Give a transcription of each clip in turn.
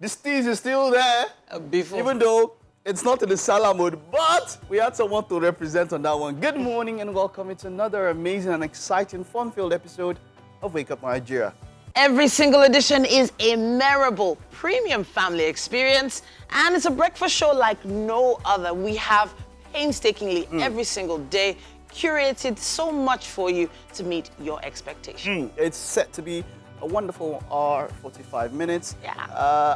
The steez is still there, Before. even though it's not in the Salah mode, but we had someone to represent on that one. Good morning and welcome to another amazing and exciting, fun-filled episode of Wake Up Nigeria. Every single edition is a memorable premium family experience, and it's a breakfast show like no other. We have painstakingly every single day curated so much for you to meet your expectations. It's set to be a wonderful hour, 45 minutes. Yeah.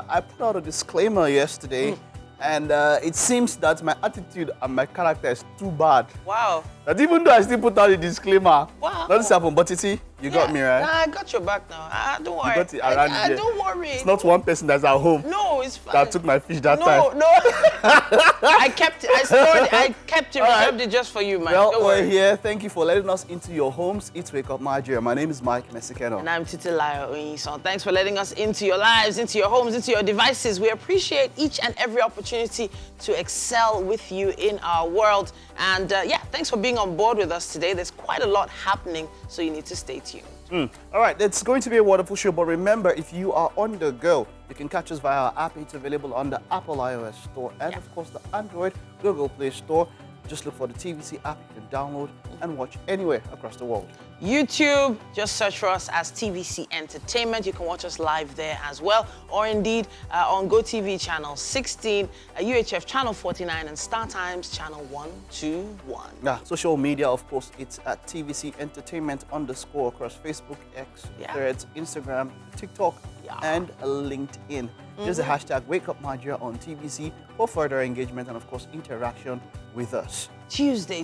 I put out a disclaimer yesterday, and it seems that my attitude and my character is too bad. Wow. That even though I still put out a disclaimer, Wow. nothing's happened. But you see, you got me, right? Nah, I got your back now. Don't worry. You got it around here. Don't worry. It's not one person that's at home No, it's fine. that took my fish that time. No. I kept it. I stored it. I kept it. Reserved it just for you, man. Well, Don't we're worry. here. Thank you for letting us into your homes. It's Wake Up Nigeria. My name is Mike Mesikeno. And I'm Titilayo Oyinson. Thanks for letting us into your lives, into your homes, into your devices. We appreciate each and every opportunity to excel with you in our world. And thanks for being on board with us today. There's quite a lot happening, so you need to stay tuned. All right, it's going to be a wonderful show, but remember, if you are on the go, you can catch us via our app. It's available on the Apple iOS Store and, of course, the Android Google Play Store. Just look for the TVC app. You can download and watch anywhere across the world. YouTube, just search for us as TVC Entertainment. You can watch us live there as well, or indeed on GoTV channel 16, UHF channel 49, and Star Times channel 121. Yeah, social media, of course, it's at TVC Entertainment _ across Facebook, X, Threads, Instagram, TikTok, and LinkedIn. Use the hashtag Wake Up Nigeria on TVC for further engagement and, of course, interaction with us. Tuesday.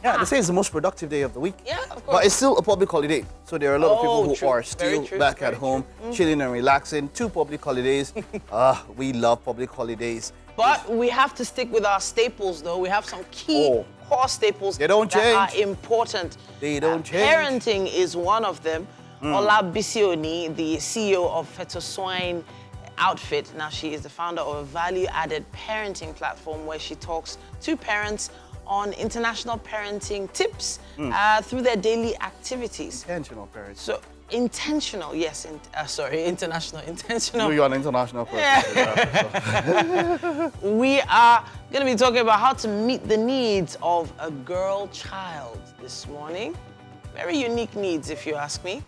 Yeah, they say it's the most productive day of the week. Yeah, of course. But it's still a public holiday. So there are a lot of people who true. are still back at home, chilling and relaxing. 2 public holidays. We love public holidays. But we have to stick with our staples, though. We have some key core staples They don't that change. are important. They don't change. Parenting is one of them. Ola Bisioni, the CEO of Feto Swine Outfit. Now, she is the founder of a value-added parenting platform where she talks to parents on international parenting tips through their daily activities. Intentional parenting. So, intentional, yes. International, intentional. You're an international person. We are going to be talking about how to meet the needs of a girl child this morning. Very unique needs, if you ask me.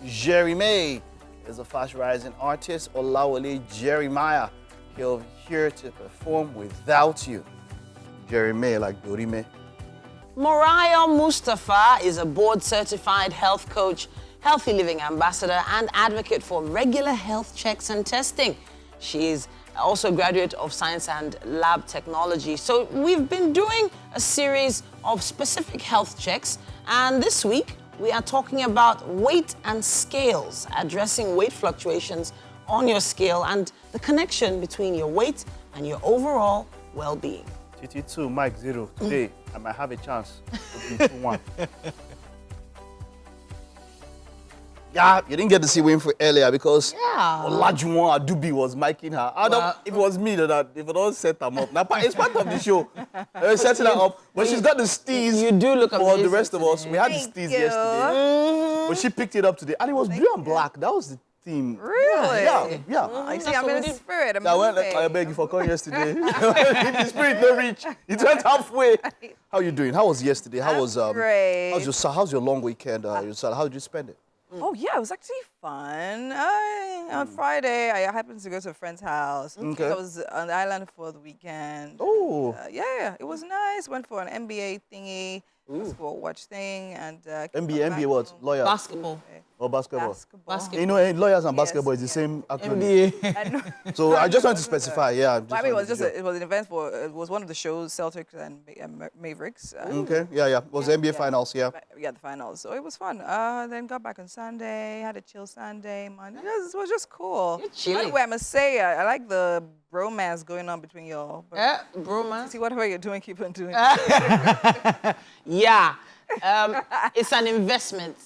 Jerry May is a fast-rising artist. Olawale Jeremiah. He'll be here to perform Without You. Jerry May, like Dorime. Moraya Mustafa is a board-certified health coach, healthy living ambassador, and advocate for regular health checks and testing. She is also a graduate of science and lab technology. So we've been doing a series of specific health checks, and this week we are talking about weight and scales, addressing weight fluctuations on your scale and the connection between your weight and your overall well-being. TT2, Mike 0. Today, I might have a chance to be 2-1. Yeah, you didn't get to see Winfrey earlier because Olajuwon Adubi was miking her. If it was me, if it all set them up. Now, it's part of the show. Setting her up. But she's got the steez. You do look for amazing the rest of us. today. We had the steez yesterday. But she picked it up today. And it was blue and black. That was the theme. Really? Yeah. I see, I'm in the spirit. I beg you for calling yesterday. The spirit no reach. It went halfway. How you doing? How was yesterday? How was great. How's your long weekend? How did you spend it? Oh, yeah, it was actually fun. On Friday, I happened to go to a friend's house. Okay. I was on the island for the weekend. Oh. It was nice. Went for an NBA thingy, basketball watch thing. And NBA what? Lawyer? Basketball. Or basketball? Basketball. You know, lawyers and basketball is the same acronym. NBA. So I just want to specify, yeah. I mean, it was an event it was one of the shows, Celtics and Mavericks. Okay, yeah. It was the NBA finals, yeah. Yeah, the finals. So it was fun. Then got back on Sunday, had a chill Sunday, Monday. It was just cool. You're chilling. Anyway, I must say, I like the bromance going on between y'all. Bromance. See, whatever you're doing, keep on doing. Yeah. It's an investment.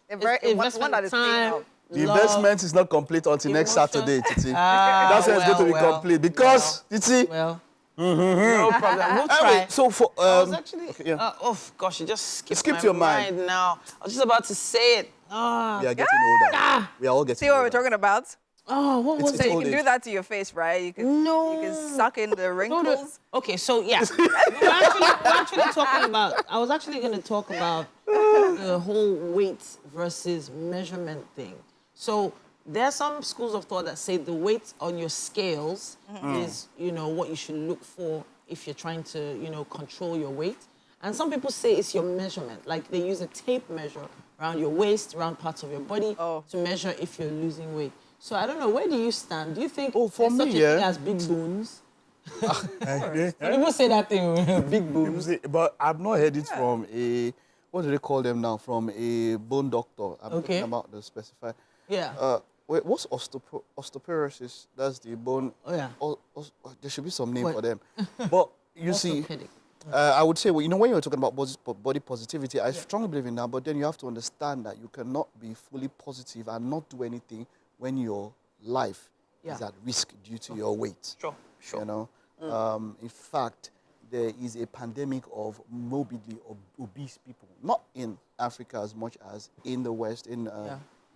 One that is paying out. The investment is not complete until next Saturday, Titi. That's when it's going to be complete because, Titi. Well, no problem. We'll try. Anyway, so for I was actually, okay, yeah. oh gosh, you just skipped Skipped your my mind. now. I was just about to say it. We are getting older. We are all getting See what older. we're talking about? Oh, what was It's it? You old can do age. that to your face, right? You can, No. you can suck in the No, wrinkles. okay, so yeah, we're actually talking about. I was actually going to talk about the whole weight versus measurement thing. So there are some schools of thought that say the weight on your scales is, what you should look for if you're trying to, control your weight. And some people say it's your measurement. Like they use a tape measure around your waist, around parts of your body to measure if you're losing weight. So I don't know, where do you stand? Do you think for there's me, such a thing as big bones? People say that thing, big bones. But I've not heard it from a, what do they call them now? From a bone doctor. I'm talking about the specified. Yeah. Wait, what's osteoporosis? That's the bone. Oh, yeah. There should be some name for them. But you see, Orthopedic. I would say, when you were talking about body positivity, I strongly believe in that, but then you have to understand that you cannot be fully positive and not do anything when your life is at risk due to your weight. Sure. You know? In fact, there is a pandemic of morbidly obese people, not in Africa as much as in the West, in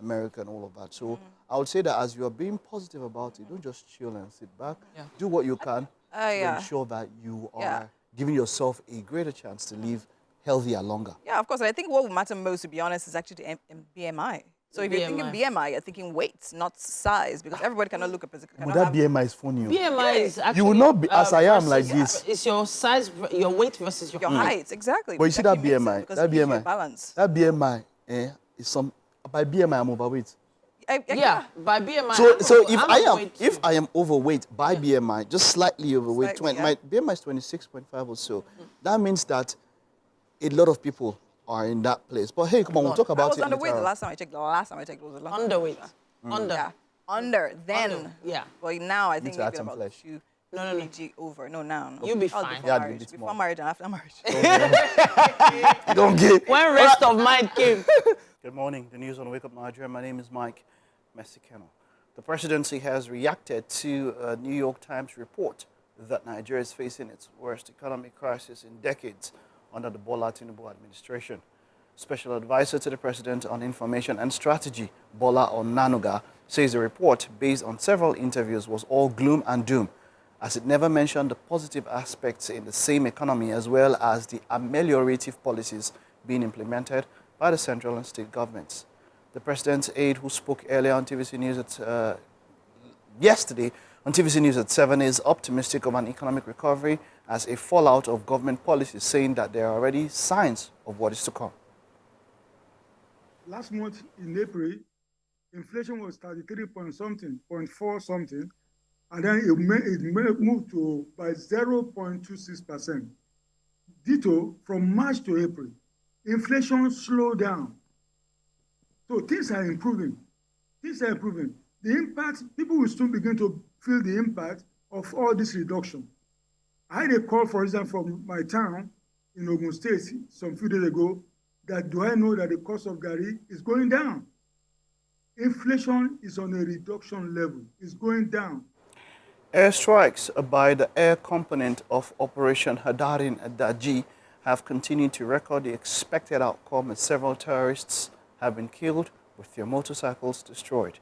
America and all of that. So I would say that as you are being positive about it, don't just chill and sit back. Do what you can to ensure that you are giving yourself a greater chance to live healthier longer. Yeah, of course. And I think what would matter most, to be honest, is actually the BMI. So if you're thinking BMI, you're thinking weight, not size, because everybody cannot look at physical. But that BMI is funny. BMI is actually... You will not be, as I am, like this. It's your size, your weight versus your height, exactly. But you see that BMI, balance. That BMI is some, by BMI I'm overweight. By BMI. So if I am overweight by BMI, just slightly overweight, my BMI is 26.5 or so, that means that a lot of people are in that place. But hey, come on, we'll talk about it. I was underweight the last time I checked. It was a lot. Underweight. Under. Then. Under. Yeah. Well, now I think maybe about flesh. 2 No. kg over. No, now. You'll be fine. Before marriage and after marriage. Don't get. When rest of mind came. Good morning. The news on Wake Up Nigeria. My name is Mike Mexicano. The presidency has reacted to a New York Times report that Nigeria is facing its worst economic crisis in decades under the Bola Tinubu administration. Special advisor to the president on information and strategy, Bola Onanuga, says the report, based on several interviews, was all gloom and doom, as it never mentioned the positive aspects in the same economy as well as the ameliorative policies being implemented by the central and state governments. The president's aide, who spoke earlier on TVC News at yesterday on TVC News at 7, is optimistic of an economic recovery as a fallout of government policies, saying that there are already signs of what is to come. Last month in April, inflation was 33.4 something, and then it moved to by 0.26%. Ditto from March to April, inflation slowed down. So things are improving. The impact, people will soon begin to feel the impact of all this reduction. I had a call, for example, from my town in Ogun State some few days ago, that do I know that the cost of Gari is going down? Inflation is on a reduction level. It's going down. Airstrikes by the air component of Operation Hadarin Daji have continued to record the expected outcome, as several terrorists have been killed with their motorcycles destroyed.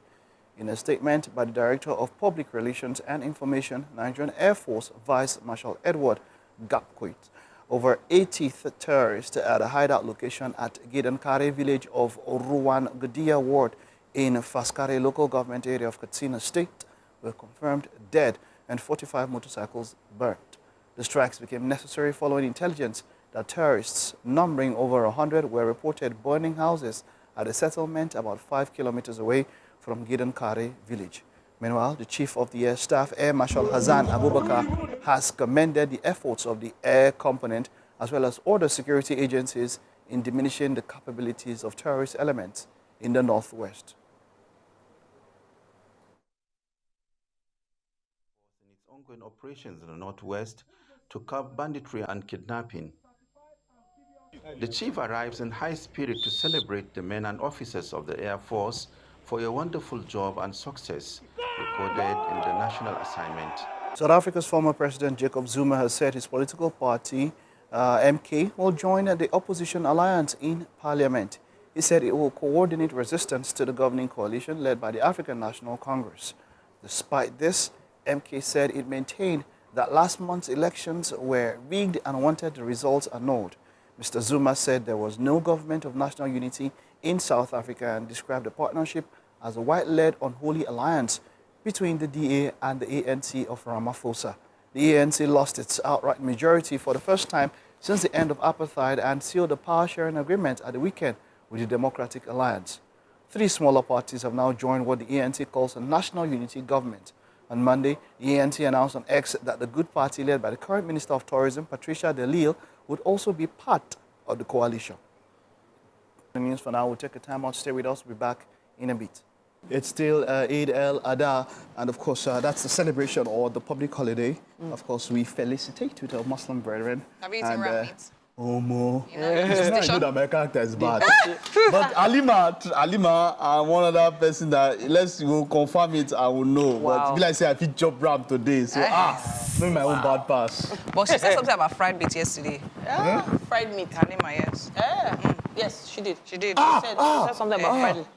In a statement by the Director of Public Relations and Information, Nigerian Air Force Vice Marshal Edward Gapquit, over 80 terrorists at a hideout location at Gidankare village of Ruwan Gudia ward in Faskare local government area of Katsina State were confirmed dead and 45 motorcycles burnt. The strikes became necessary following intelligence that terrorists numbering over 100 were reported burning houses at a settlement about 5 kilometers away from Gidankare village. Meanwhile, the Chief of the Air Staff, Air Marshal Hassan Abubakar, has commended the efforts of the air component as well as other security agencies in diminishing the capabilities of terrorist elements in the northwest. In its ongoing operations in the northwest to curb banditry and kidnapping, the chief arrives in high spirit to celebrate the men and officers of the Air Force for a wonderful job and success recorded in the national assignment. South Africa's former President Jacob Zuma has said his political party, MK, will join the opposition alliance in parliament. He said it will coordinate resistance to the governing coalition led by the African National Congress. Despite this, MK said it maintained that last month's elections were rigged and wanted the results annulled. Mr. Zuma said there was no government of national unity in South Africa and described the partnership as a white-led unholy alliance between the DA and the ANC of Ramaphosa. The ANC lost its outright majority for the first time since the end of apartheid and sealed a power-sharing agreement at the weekend with the Democratic Alliance. 3 smaller parties have now joined what the ANC calls a national unity government. On Monday, the ANC announced on X that the Good Party, led by the current Minister of Tourism, Patricia de Lille, would also be part of the coalition. The news for now. We'll take a time out. Stay with us. We'll be back in a bit. It's still Eid al-Adha, and of course, that's the celebration or the public holiday. Of course, we felicitate with our Muslim brethren. Have you eaten ram meat? Omo. It's It's not good that my character is bad. But Alima, I'm one other person that, unless you confirm it, I will know. Wow. But be like say I fit chop ram today, so maybe my own bad pass. But she said something about fried meat yesterday. Yeah, fried meat. Halima, yes. Yeah. Yes, she did. She did. She said something about fried meat.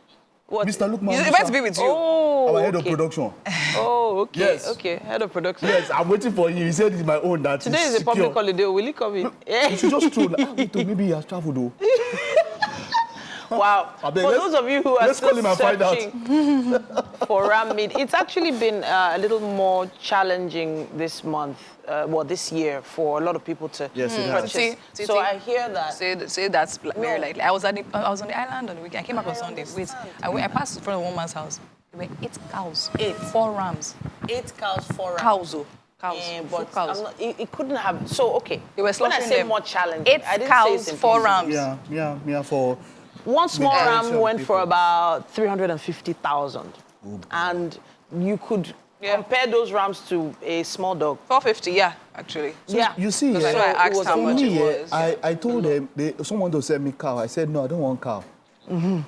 What? Mr. Lukman, It's meant to be with you. Oh, our head of okay. production. Oh, okay. Yes. Okay, head of production. Yes, I'm waiting for you. He said it's my own that Today is a secure. public holiday. Will he come in? You should just throw. Maybe he has traveled though. Wow. For those of you who are let's call him still and find out. searching for ram meat, it's actually been a little more challenging this month, this year, for a lot of people to Yes, it has. purchase. See, So I hear that. Say that's very likely. I was on the island on the weekend. I came back on Sunday. I passed in front of one man's house. There were 8 cows. 8. 4 rams. 8 cows, 4 rams. Cows, oh. Cows. But Full cows. I'm not, it couldn't have. So, okay. They were when I slaughtering say them. more challenging, 8 I didn't cows, say 4 rams. Yeah, for one small majority ram of went for people. about 350,000. And you could compare those rams to a small dog. 450, yeah, actually. Yeah. You see, That's why I asked how much it was. I told them, someone to send me cow. I said, no, I don't want cow.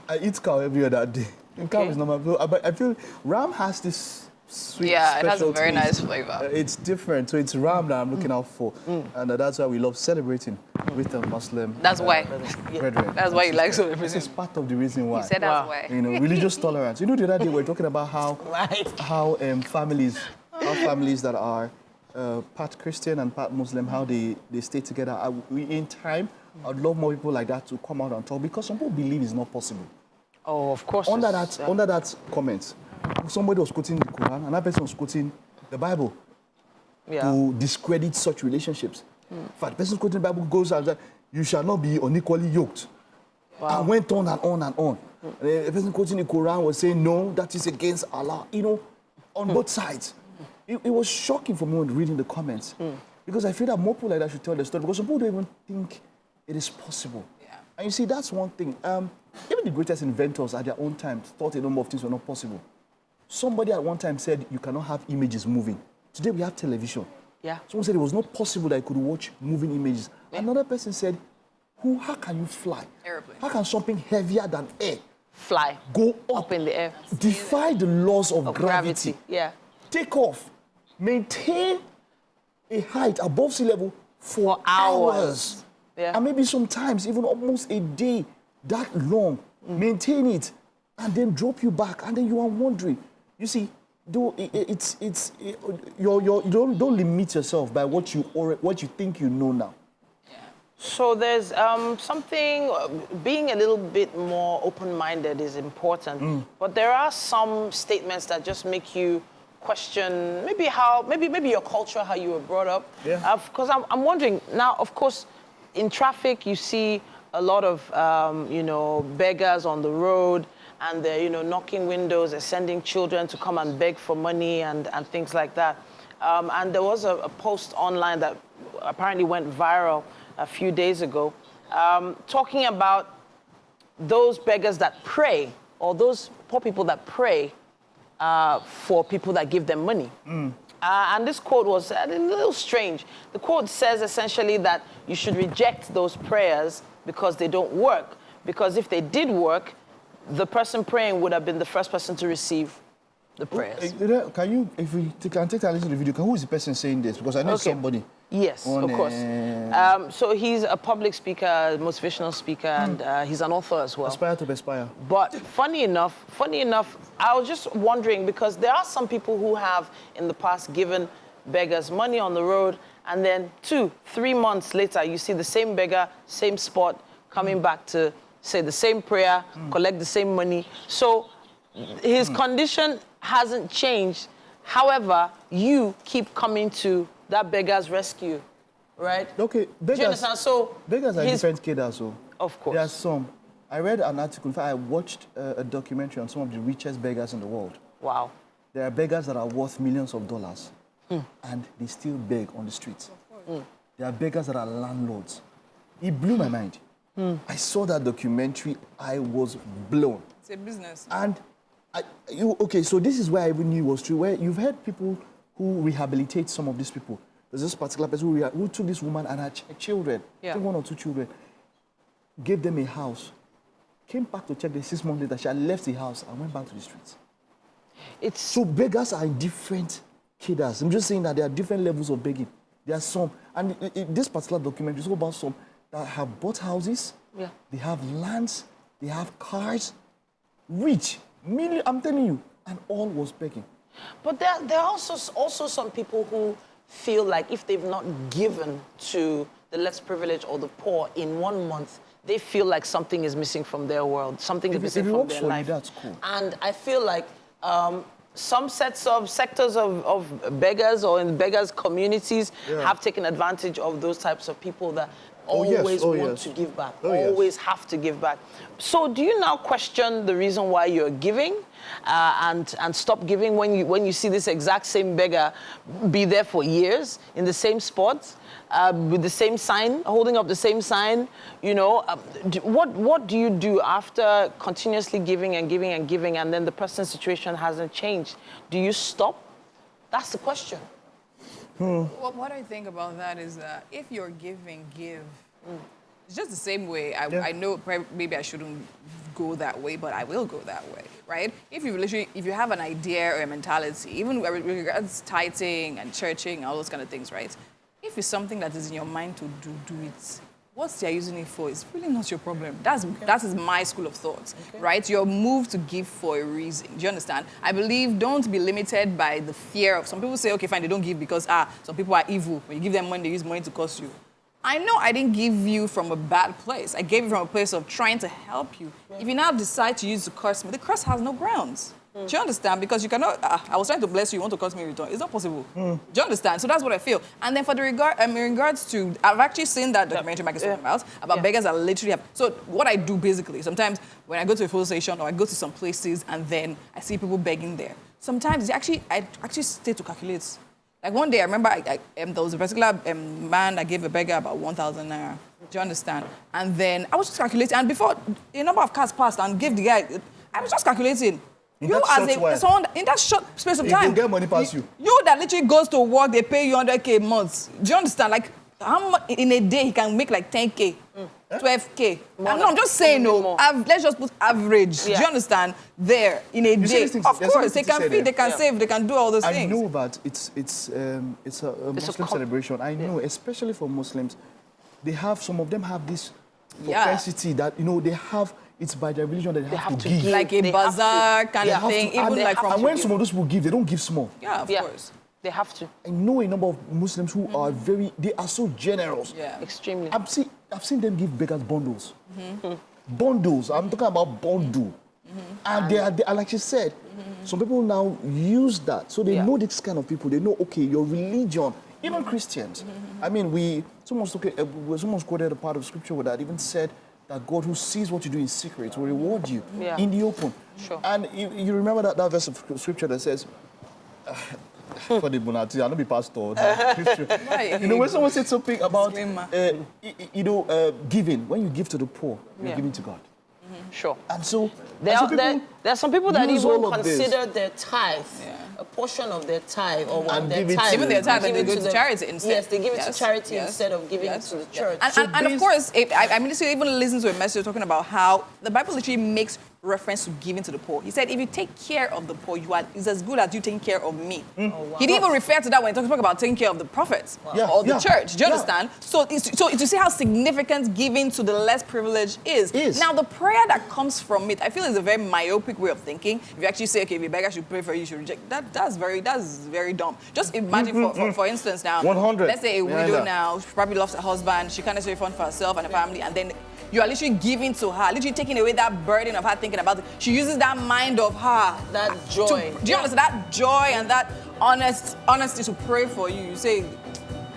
I eat cow every other day. And cow is normal. But I feel ram has this sweet, Yeah, it has a special very taste. nice flavor. It's different. So it's ram that I'm looking out for. And that's why we love celebrating with the Muslim That's why. brethren. That's why you like This celebrating. is part of the reason why. He said that's why. You know, religious tolerance. You know, the other day we were talking about how families that are part Christian and part Muslim, how they stay together. In time, I'd love more people like that to come out and talk, because some people believe it's not possible. Oh, of course. Under that comment, somebody was quoting the Quran, another person was quoting the Bible to discredit such relationships. In fact, the person quoting the Bible goes and says, you shall not be unequally yoked. Wow. And went on and on and on. The person quoting the Quran was saying, no, that is against Allah. You know, on both sides. It was shocking for me when reading the comments. Because I feel that more people like that should tell the story, because some people don't even think it is possible. Yeah. And you see, that's one thing. Even the greatest inventors at their own time thought a number of things were not possible. Somebody at one time said you cannot have images moving. Today we have television. Yeah. Someone said it was not possible that you could watch moving images. Yeah. Another person said, how can you fly? Airplane. How can something heavier than air Fly. go Up in the air. defy the laws of Gravity. Yeah. take off, maintain a height above sea level for hours. Yeah. And maybe sometimes even almost a day that long, maintain it, and then drop you back, and then you are wondering. You see, you don't limit yourself by what you think you know now. So there's something, being a little bit more open-minded is important, but there are some statements that just make you question maybe your culture, how you were brought up. Yeah. Because I'm wondering now, of course, in traffic you see a lot of beggars on the road, and they're knocking windows, they're sending children to come and beg for money and things like that. And there was a post online that apparently went viral a few days ago, talking about those beggars that pray, or those poor people that pray for people that give them money. And this quote was a little strange. The quote says essentially that you should reject those prayers because they don't work. Because if they did work, the person praying would have been the first person to receive the prayers. Can you, if we can take a listen to the video, who is the person saying this? Because I know somebody. Yes, of course. So he's a public speaker, motivational speaker, and he's an author as well. Aspire to aspire. But funny enough, I was just wondering, because there are some people who have in the past given beggars money on the road, and then 2-3 months later, you see the same beggar, same spot, coming back to say the same prayer, collect the same money. So his condition hasn't changed. However, you keep coming to that beggar's rescue, right? Okay, beggars. Do you understand? So beggars are different kids, so. Of course. There are some. I read an article. In fact, I watched a documentary on some of the richest beggars in the world. Wow. There are beggars that are worth millions of dollars, and they still beg on the streets. There are beggars that are landlords. It blew my mind. I saw that documentary. I was blown. It's a business. And okay, so this is where I even knew it was true. Where you've heard people who rehabilitate some of these people. There's this particular person who took this woman and her children, I think 1 or 2 children, gave them a house, came back to check them 6 months later. She had left the house and went back to the streets. So beggars are in different cadres. I'm just saying that there are different levels of begging. There are some, and this particular documentary is all about some that have bought houses, they have lands, they have cars, rich, I'm telling you, and all was begging. But there are also some people who feel like if they've not given to the less privileged or the poor in 1 month, they feel like something is missing from their world, something is missing from their life. That's cool. And I feel like some sectors of beggars or in beggars communities have taken advantage of those types of people that always want to give back, always have to give back. So do you now question the reason why you're giving and stop giving when you see this exact same beggar be there for years in the same spot with the same sign, holding up the same sign? You know, what do you do after continuously giving and giving and giving, and then the person's situation hasn't changed? Do you stop? That's the question. Well, what I think about that is that if you're giving, give. It's just the same way. I know maybe I shouldn't go that way, but I will go that way, right? If you have an idea or a mentality, even with regards to tithing and churching and all those kind of things, right? If it's something that is in your mind to do it. What they're using it for is really not your problem. That is my school of thought, right? You're moved to give for a reason. Do you understand? I believe don't be limited by the fear of, some people say, okay, fine, they don't give because, some people are evil. When you give them money, they use money to cost you. I know I didn't give you from a bad place. I gave you from a place of trying to help you. If you now decide to use the curse me, the curse has no grounds. Do you understand? Because you cannot, I was trying to bless you, you want to curse me in return. It's not possible. Do you understand? So that's what I feel. And then for the in regards to, I've actually seen that documentary Mike is talking about beggars that literally have, so what I do basically, sometimes when I go to a fuel station or I go to some places and then I see people begging there, sometimes I actually stay to calculate. Like one day, I remember there was a particular man that gave a beggar about 1,000 naira. Do you understand? And then I was just calculating, and before a number of cars passed and gave the guy, I was just calculating. You as someone in that short space of time, you can get money past you. You that literally goes to work, they pay you 100K a month. Do you understand? Like how much in a day he can make like 10K, 12K. I'm just saying, let's just put average. Do you understand? There in a day, of course they can feed, they can save, they can do all those things. I know that it's a Muslim celebration. I know, especially for Muslims, some of them have this propensity that they have. It's by their religion that they have to give. Like a bazaar kind of thing. And when some of those people give, they don't give small. Yeah, of course. They have to. I know a number of Muslims who are they are so generous. Yeah. Extremely. I've seen them give beggars bundles. Bundles. I'm talking about bundle. And they are, like she said, some people now use that. So they know this kind of people. They know, okay, your religion, even Christians. I mean, someone's quoted a part of scripture that even said that God who sees what you do in secret will reward you in the open. Sure. And you remember that verse of scripture that says, for the Bunati, I'll not be pastor. When someone said something about, giving, when you give to the poor, you're giving to God. Sure. And so there are some people that even consider their tithe, a portion of their tithe, or their tithe. Even their tithe, they go to charity instead. Yes, they give it to charity instead of giving it to the church. And of course, I mean, even listen to a message talking about how the Bible literally makes reference to giving to the poor. He said, if you take care of the poor, it's as good as you taking care of me. Oh, wow. He didn't even refer to that when he talks about taking care of the prophets or the church. Do you understand? So to see how significant giving to the less privileged is. Now, the prayer that comes from it, I feel is a very myopic way of thinking. If you actually say, okay, if a beggar should pray for you, you should reject, that's very dumb. Just imagine, for instance, now, 100. let's say a widow now, she probably loves her husband, she can't necessarily fund for herself and her family, and then you are literally giving to her, literally taking away that burden of her thinking about it. She uses that mind of her. That joy. Do you understand? That joy and that honesty to pray for you. You say,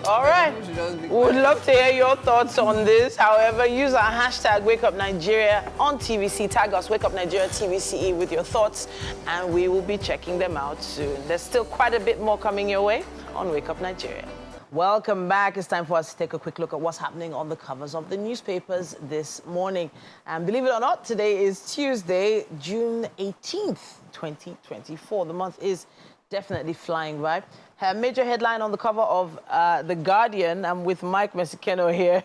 all right. We would love to hear your thoughts on this. However, use our hashtag WakeUpNigeria on TVC. Tag us WakeUpNigeria TVCE with your thoughts, and we will be checking them out soon. There's still quite a bit more coming your way on Wake Up Nigeria. Welcome back. It's time for us to take a quick look at what's happening on the covers of the newspapers this morning. And believe it or not, today is Tuesday, June 18th, 2024. The month is definitely flying by. A major headline on the cover of The Guardian. I'm with Mike Mesikeno here,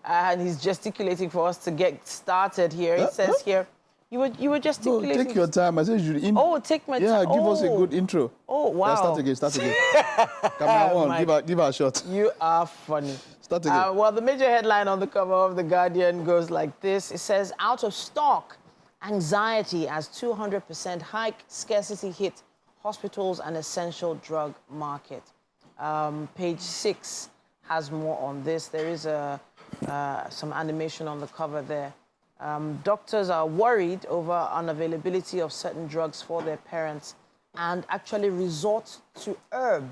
and he's gesticulating for us to get started here. It says here, you were gesticulating. No, take your time. I said you should. Take my time. Yeah, give us a good intro. Oh, wow. Start again. Come on, give her a shot. You are funny. Start again. Well, the major headline on the cover of The Guardian goes like this. It says, out of stock, anxiety as 200% hike, scarcity hit hospitals and essential drug market. Page 6 has more on this. There is some animation on the cover there. Doctors are worried over unavailability of certain drugs for their parents and actually resort to herbal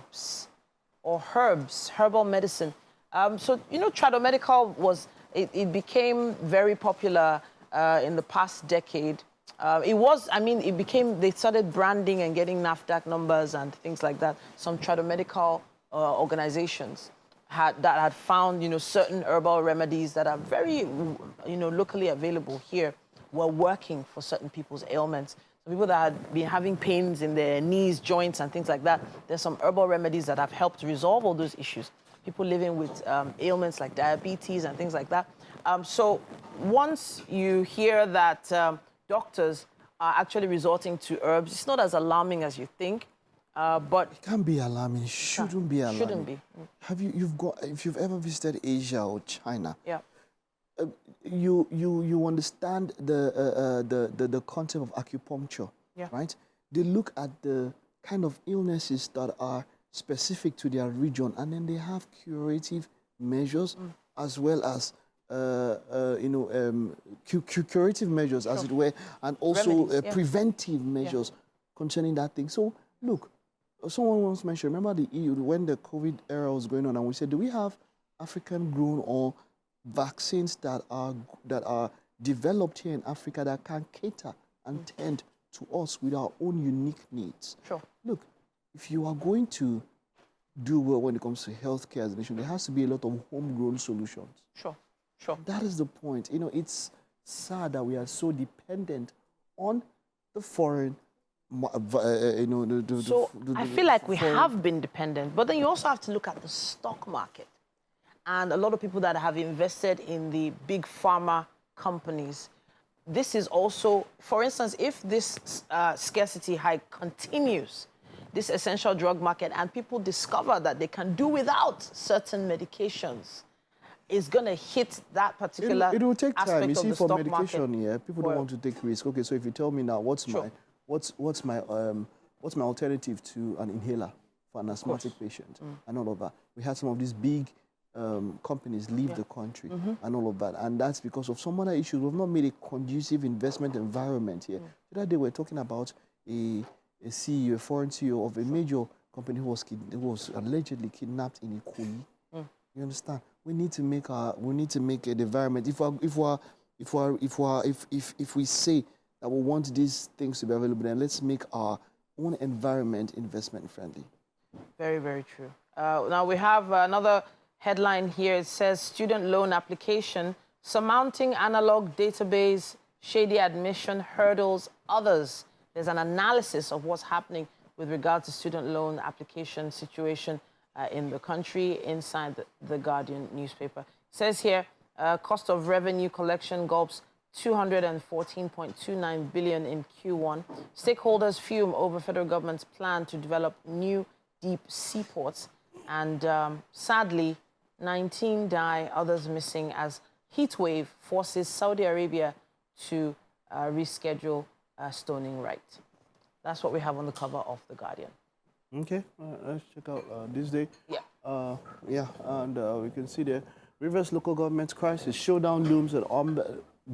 medicine. So, tradomedical it became very popular in the past decade. They started branding and getting NAFDAC numbers and things like that. Some tradomedical organizations had found, certain herbal remedies that are very, locally available here were working for certain people's ailments. So people that had been having pains in their knees, joints, and things like that, there's some herbal remedies that have helped resolve all those issues. People living with ailments like diabetes and things like that. So once you hear that doctors are actually resorting to herbs, it's not as alarming as you think. But it can't be alarming. It shouldn't be alarming. Shouldn't be. If you've ever visited Asia or China, yeah, you understand the concept of acupuncture, right? They look at the kind of illnesses that are specific to their region, and then they have curative measures as well as curative measures, as it were, and also preventive measures concerning that thing. So look. Someone once mentioned, remember the EU, when the COVID era was going on, and we said, do we have African-grown or vaccines that are developed here in Africa that can cater and tend to us with our own unique needs? Sure. Look, if you are going to do well when it comes to healthcare as a nation, there has to be a lot of homegrown solutions. Sure. That is the point. It's sad that we are so dependent on the foreign. I feel like we have been dependent, but then you also have to look at the stock market. And a lot of people that have invested in the big pharma companies, this is also, for instance, if this scarcity hike continues, this essential drug market, and people discover that they can do without certain medications, is going to hit that particular it will take time. You see, for medication, people don't want to take risk. Okay, so if you tell me now, what's my alternative to an inhaler for an asthmatic patient and all of that? We had some of these big companies leave the country and all of that, and that's because of some other issues. We've not made a conducive investment environment here. The other day we were talking about a CEO, a foreign CEO of a major company who was allegedly kidnapped in Ikoyi. You understand? We need to make an environment. If we say that we want these things to be available, then let's make our own environment investment friendly. Very, very true. Now we have another headline here. It says student loan application, surmounting analog database, shady admission hurdles, others. There's an analysis of what's happening with regard to student loan application situation in the country inside the Guardian newspaper. It says here, cost of revenue collection gulps 214.29 billion in Q1. Stakeholders fume over federal government's plan to develop new deep seaports. And sadly, 19 die, others missing as heat wave forces Saudi Arabia to reschedule stoning rite. That's what we have on the cover of The Guardian. Okay, let's check out this day. Yeah. And we can see there, Rivers local government crisis, showdown looms at armed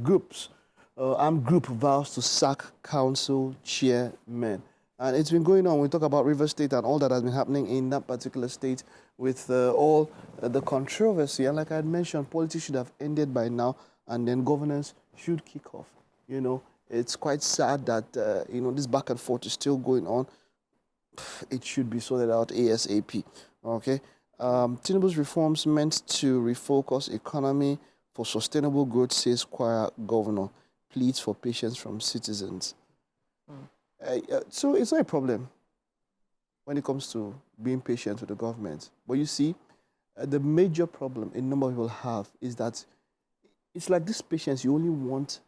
groups. Armed group vows to sack council chairman. And it's been going on. We talk about Rivers State and all that has been happening in that particular state with all the controversy. And like I had mentioned, politics should have ended by now, and then governance should kick off. You know, it's quite sad that, you know, this back and forth is still going on. It should be sorted out ASAP. Okay. Tinubu's reforms meant to refocus economy for sustainable growth, says Kwara governor. Pleads for patience from citizens. So it's not a problem when it comes to being patient with the government. But you see, the major problem a number of people have is that it's like this patience, you only want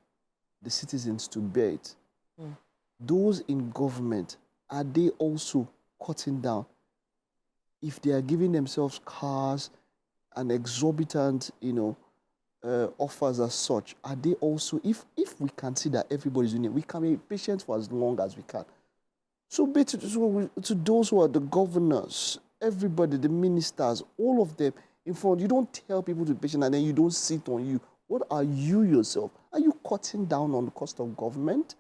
the citizens to bear it. Those in government, are they also cutting down? If they are giving themselves cars and exorbitant, you know, offers as such, are they also, if we can see that everybody's doing it, we can be patient for as long as we can. So to those who are the governors, everybody, the ministers, all of them, in front, you don't tell people to be patient and then you don't sit on you. What are you yourself? Are you cutting down on the cost of government?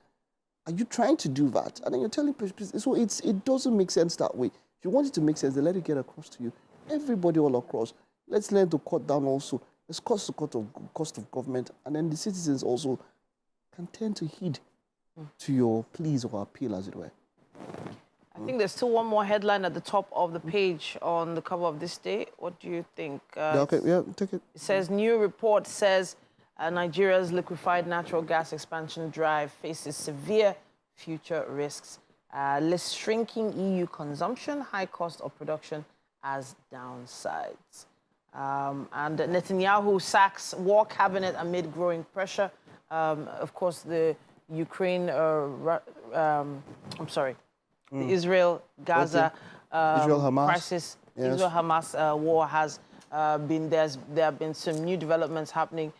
Are you trying to do that? And then you're telling people, so it doesn't make sense that way. If you want it to make sense, then let it get across to you. Everybody all across. Let's learn to cut down also. Let's cut the cost of government, and then the citizens also can tend to heed to your pleas or appeal, as it were. I think there's still one more headline at the top of the page on the cover of this day. What do you think? Okay, yeah, take it. It says, new report says Nigeria's liquefied natural gas expansion drive faces severe future risks. Lists shrinking EU consumption, high cost of production as downsides. And Netanyahu sacks war cabinet amid growing pressure. Of course, the Ukraine, the Israel-Gaza Israel-Hamas crisis, yes. Israel-Hamas war has been, there have been some new developments happening.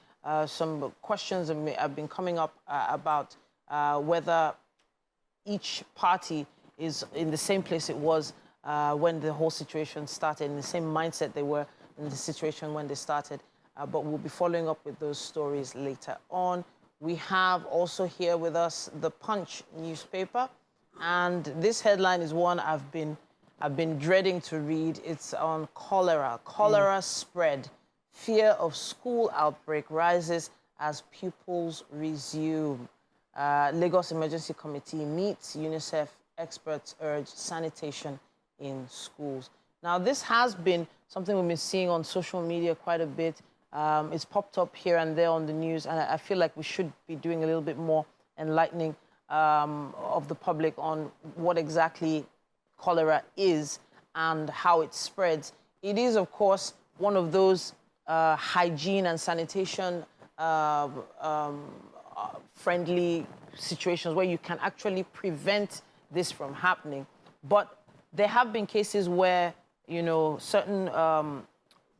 Some questions have been coming up about whether each party is in the same place it was when the whole situation started, in the same mindset they were in the situation when they started. But we'll be following up with those stories later on. We have also here with us the Punch newspaper. And this headline is one I've been dreading to read. It's on cholera. Cholera spread. Fear of school outbreak rises as pupils resume. Lagos Emergency Committee meets. UNICEF experts urge sanitation in schools. Now, this has been something we've been seeing on social media quite a bit. It's popped up here and there on the news, and I feel like we should be doing a little bit more enlightening of the public on what exactly cholera is and how it spreads. It is, of course, one of those hygiene and sanitation friendly situations where you can actually prevent this from happening. But there have been cases where, you know, certain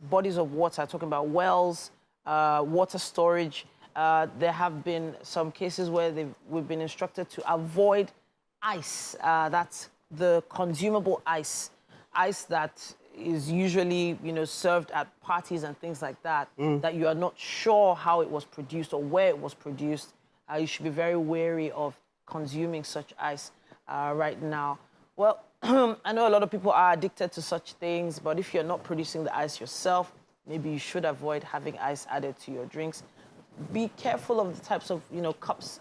bodies of water, talking about wells, water storage, there have been some cases where we've been instructed to avoid ice. That's the consumable ice that is usually, you know, served at parties and things like that, that you are not sure how it was produced or where it was produced. You should be very wary of consuming such ice right now. Well, I know a lot of people are addicted to such things, but if you're not producing the ice yourself, maybe you should avoid having ice added to your drinks. Be careful of the types of, you know, cups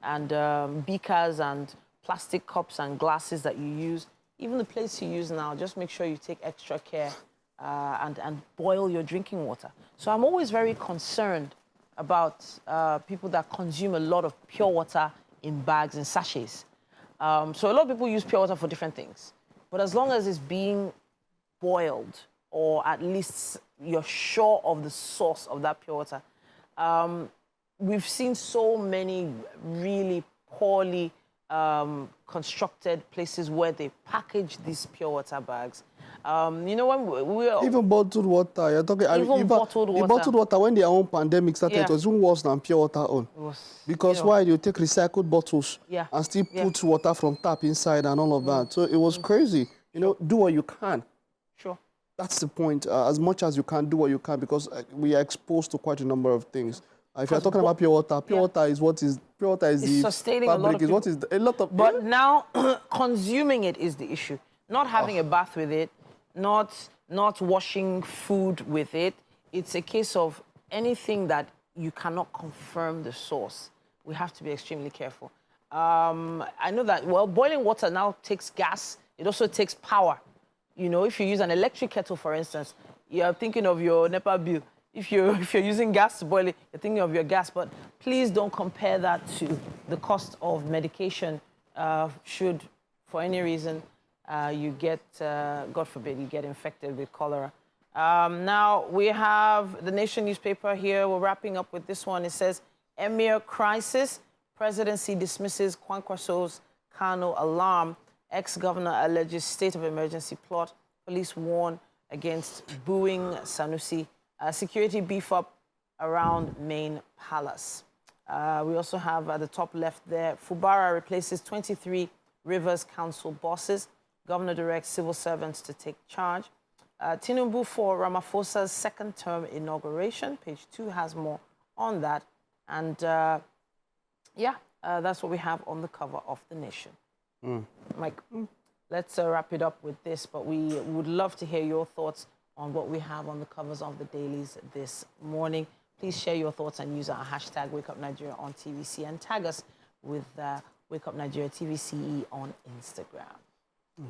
and beakers and plastic cups and glasses that you use. Even the plates you use now, just make sure you take extra care and boil your drinking water. So I'm always very concerned about people that consume a lot of pure water in bags and sachets. So a lot of people use pure water for different things. But as long as it's being boiled, or at least you're sure of the source of that pure water, we've seen so many really poorly constructed places where they package these pure water bags. You know, when we even bottled water, you're talking. Even bottled water. The bottled water, when their own pandemic started, it was even worse than pure water own. Because why you take recycled bottles and still put water from tap inside and all of that. So it was crazy. You know, do what you can. Sure. That's the point. As much as you can, do what you can, because we are exposed to quite a number of things. If you're talking about pure water is what is pure water is the sustaining fabric, a lot of is what is a lot of. But now, consuming it is the issue. Not having a bath with it, not washing food with it. It's a case of anything that you cannot confirm the source. We have to be extremely careful. I know that, well, boiling water now takes gas. It also takes power. You know, if you use an electric kettle, for instance, you're thinking of your NEPA bill. If you're using gas to boil it, you're thinking of your gas. But please don't compare that to the cost of medication should, for any reason, you get, God forbid, you get infected with cholera. Now, we have the Nation newspaper here. We're wrapping up with this one. It says, Emir crisis. Presidency dismisses Kwankwaso's Kano alarm. Ex-governor alleges state of emergency plot. Police warn against booing Sanusi. Security beef up around main palace. We also have at the top left there, Fubara replaces 23 Rivers Council bosses. Governor directs civil servants to take charge. Tinubu for Ramaphosa's second term inauguration. Page 2 has more on that. And that's what we have on the cover of The Nation. Mike, let's wrap it up with this, but we would love to hear your thoughts on what we have on the covers of the dailies this morning. Please share your thoughts and use our hashtag WakeUpNigeria on TVC and tag us with WakeUpNigeria TVCE on Instagram.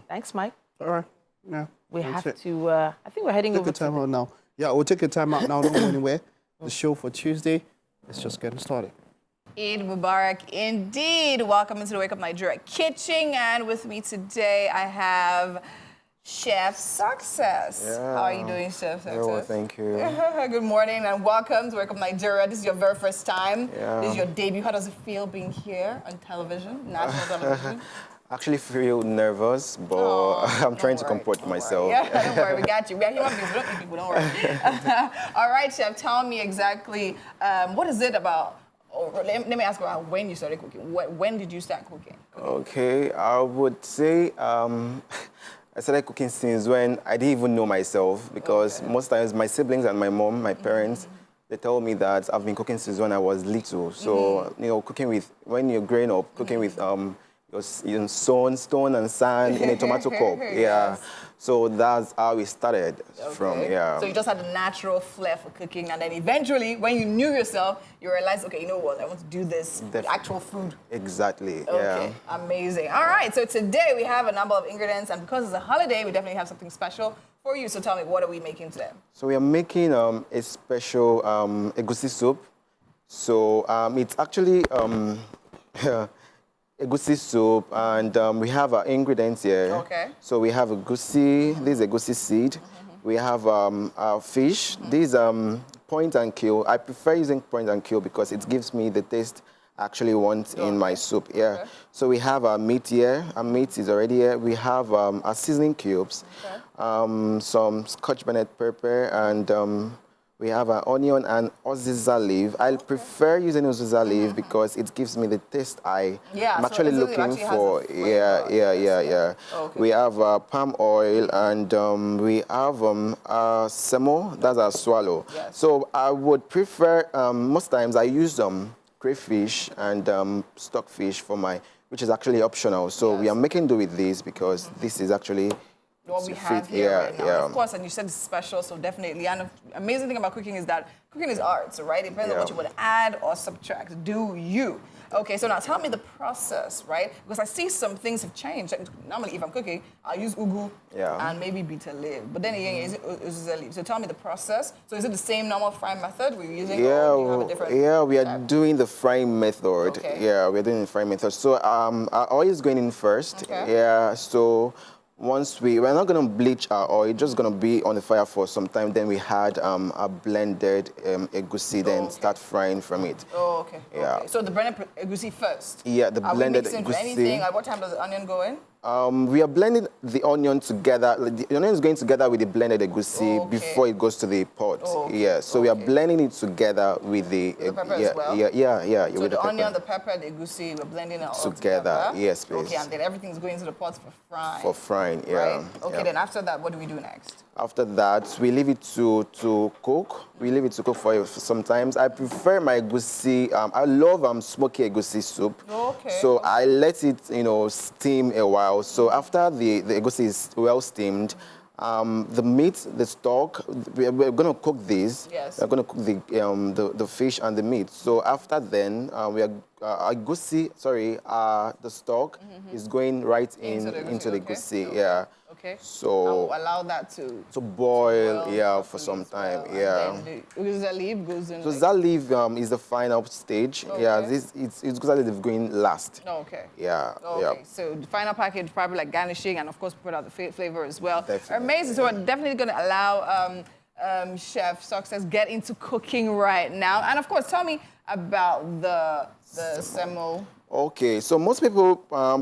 Thanks, Mike. All right. Yeah. We have to, I think we're heading over to... Take a time out now. Yeah, we'll take a time out now. Don't go anywhere. The show for Tuesday is just getting started. Eid Mubarak indeed. Welcome into the Wake Up Nigeria kitchen. And with me today, I have Chef Success. Yeah. How are you doing, Chef Success? Very well, thank you. Good morning and welcome to Wake Up Nigeria. This is your very first time. Yeah. This is your debut. How does it feel being here on television, national television? Actually feel nervous, but I'm trying to comport myself. Yeah, don't worry, we got you. We are human beings, we don't need people, don't worry. All right, Chef, tell me exactly, what is it about, let me ask about when you started cooking. When did you start cooking? Okay, I would say I started cooking since when I didn't even know myself, because most times my siblings and my mom, my parents, they tell me that I've been cooking since when I was little. So, you know, cooking with, when you're growing up, cooking with stone and sand in a tomato cup. Yeah. Yes. So that's how it started from, yeah. So you just had a natural flair for cooking, and then eventually, when you knew yourself, you realized, okay, you know what, I want to do this with actual food. Exactly, Okay, amazing. All right, so today we have a number of ingredients, and because it's a holiday, we definitely have something special for you. So tell me, what are we making today? So we are making a special egusi soup. So it's actually egusi soup, and we have our ingredients here. Okay. So we have egusi, this is egusi seed. We have our fish. These point and kill. I prefer using point and kill because it gives me the taste I actually want in my soup. Yeah. Okay. So we have our meat here. Our meat is already here. We have our seasoning cubes, some Scotch bonnet pepper, and we have an onion and uziza leaf. I prefer using uziza leaf because it gives me the taste I'm actually looking for. Yeah. Okay. We have palm oil, and we have semo, that's our swallow. Yes. So I would prefer, most times I use crayfish and stockfish for which is actually optional. So we are making do with this because this is actually what we have here right now. Of course, and you said it's special, so definitely. And the amazing thing about cooking is that cooking is art, so right? It depends on what you want to add or subtract. Do you? Okay, so now tell me the process, right? Because I see some things have changed. Like, normally, if I'm cooking, I'll use ugu and maybe bitter leaf. But then again, is it uziza leaf? So tell me the process. So is it the same normal frying method we're using? Yeah, or do you have a different we are doing the frying method. Okay. Yeah, we're doing the frying method. So our oil is going in first. Okay. Yeah, so we're not going to bleach our oil, it's just going to be on the fire for some time. Then we had a blended egusi, then start frying from it. Oh, okay. Yeah. Okay. So the blended egusi first. Yeah, the blended egusi. Are we mixing egusi. anything? At what time does the onion go in? We are blending the onion together. The onion is going together with the blended egusi before it goes to the pot. Yeah, so we are blending it together with the pepper as well? Yeah. So with the pepper. onion, the pepper, the egusi, we're blending it all Together, yes, please. Okay, and then everything's going to the pot for frying. For frying, yeah. Right? Okay, then after that, what do we do next? After that, we leave it to cook. We leave it to cook for sometimes. I prefer my egusi. I love smoky egusi soup. Okay. So I let it, steam a while. So after the egusi is well steamed, the meat, the stock, we're going to cook this. Yes. We're going to cook the fish and the meat. So after then, we are the stock is going right into the egusi. Yeah. Okay. So I'll allow that to boil, for some time. Yeah. And then the uguza leaf goes in. So that leaf is the final stage. Okay. Yeah, it's uguza leaf going last. Okay. Yeah. Okay, Yeah. so the final package, probably like garnishing and of course put out the flavor as well. Definitely. Amazing. So we're definitely going to allow Chef Success get into cooking right now. And of course, tell me about the semo. Okay, so most people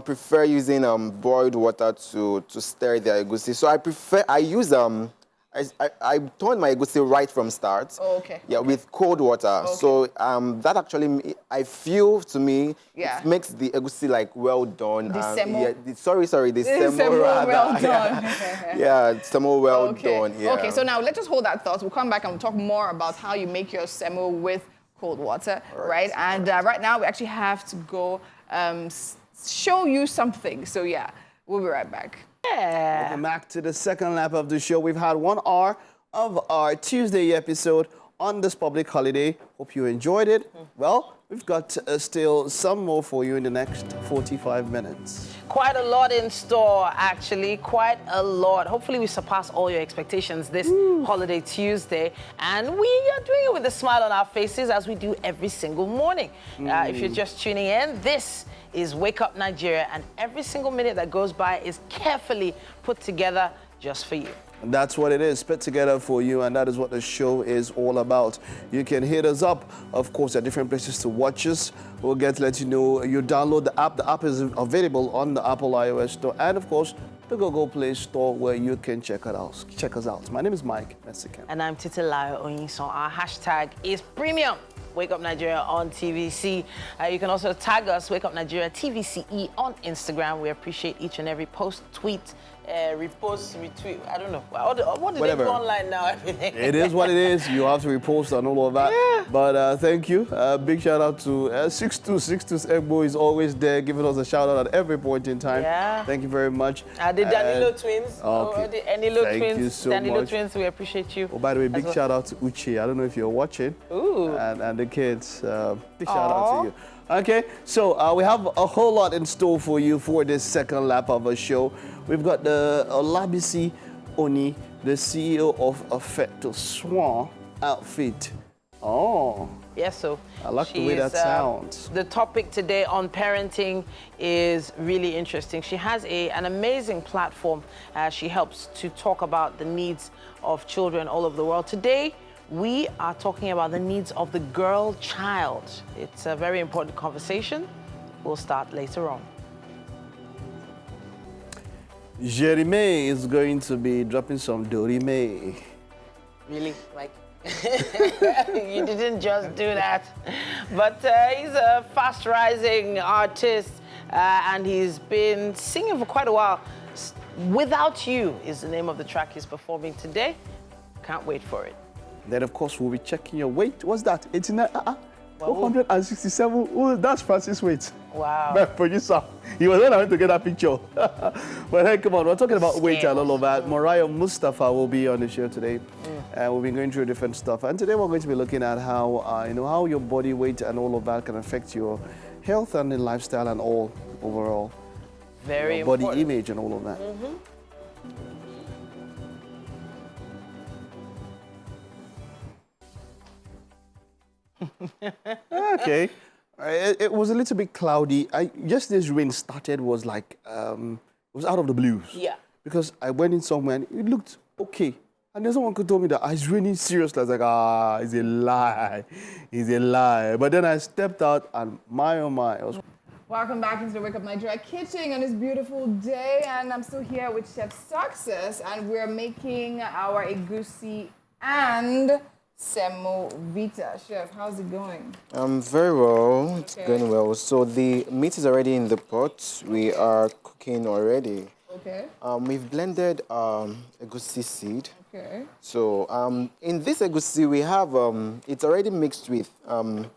prefer using boiled water to stir their egusi. So I use I turn my egusi right from start. Oh, okay. Yeah, with cold water. Okay. So that actually, I feel to me, Yeah. it makes the egusi like well done. The semo? Yeah, the semo Semo rather. well done. Yeah, semo well Okay. done. Yeah. Okay, so now let's just hold that thought. We'll come back and we'll talk more about how you make your semo with cold water, right? And right now we actually have to go show you something. So yeah, we'll be right back. Welcome back to the second lap of the show. We've had 1 hour of our Tuesday episode on this public holiday. Hope you enjoyed it. Well, we've got still some more for you in the next 45 minutes. Quite a lot in store, actually. Quite a lot. Hopefully, we surpass all your expectations this holiday Tuesday. And we are doing it with a smile on our faces as we do every single morning. If you're just tuning in, this is Wake Up Nigeria. And every single minute that goes by is carefully put together just for you. And that's what it is, put together for you, and that is what the show is all about. You can hit us up. Of course, there are different places to watch us. We'll get to let you know. You download the app. The app is available on the Apple iOS store and, of course, the Google Play Store where you can check us out. My name is Mike Mexican. And I'm Titilayo Onyinson. Our hashtag is premium. Wake Up Nigeria on TVC. You can also tag us, Wake Up Nigeria TVCE on Instagram. We appreciate each and every post, tweet, repost, retweet. I don't know. What do they do online now? Everything. It is what it is. You have to repost and all of that. Yeah. But thank you. Big shout out to 6262 Egbo is always there, giving us a shout out at every point in time. Yeah. Thank you very much. The Danilo twins. Okay. The Danilo thank twins. you so Danilo much. twins, we appreciate you. Oh, by the way, big shout out to Uche. I don't know if you're watching. Ooh. And the kids. Big shout out to you. Okay, so we have a whole lot in store for you for this second lap of a show. We've got the Olabisi Oni, the CEO of Affecto Swan Outfit. Oh. Yes, so I like the way that sounds. The topic today on parenting is really interesting. She has an amazing platform. She helps to talk about the needs of children all over the world. Today, we are talking about the needs of the girl child. It's a very important conversation. We'll start later on. Jeremy is going to be dropping some Dorime. Really? Like, you didn't just do that. But he's a fast-rising artist, and he's been singing for quite a while. Without You is the name of the track he's performing today. Can't wait for it. Then, of course, we'll be checking your weight. What's that? 89? 167. Oh, that's Francis' weight. Wow. My producer. He was not to get that picture. But hey, come on. We're talking about weight and all of that. Mariah Mustafa will be on the show today. We'll be going through different stuff. And today we're going to be looking at how, how your body weight and all of that can affect your health and the lifestyle and all overall. Very body important. image and all of that. Okay. It was a little bit cloudy. Just this rain started was like, it was out of the blues. Yeah. because I went in somewhere and it looked okay. And then someone could tell me that it's really serious. I was like, it's a lie. It's a lie. But then I stepped out and oh my. Welcome back into the Wake Up Nigeria kitchen on this beautiful day. And I'm still here with Chef Success. And we're making our egusi and semovita. Chef, how's it going? Very well. It's going well. So the meat is already in the pot. We are cooking already. Okay. We've blended egusi seed. Okay. So in this egusi we have it's already mixed with onion.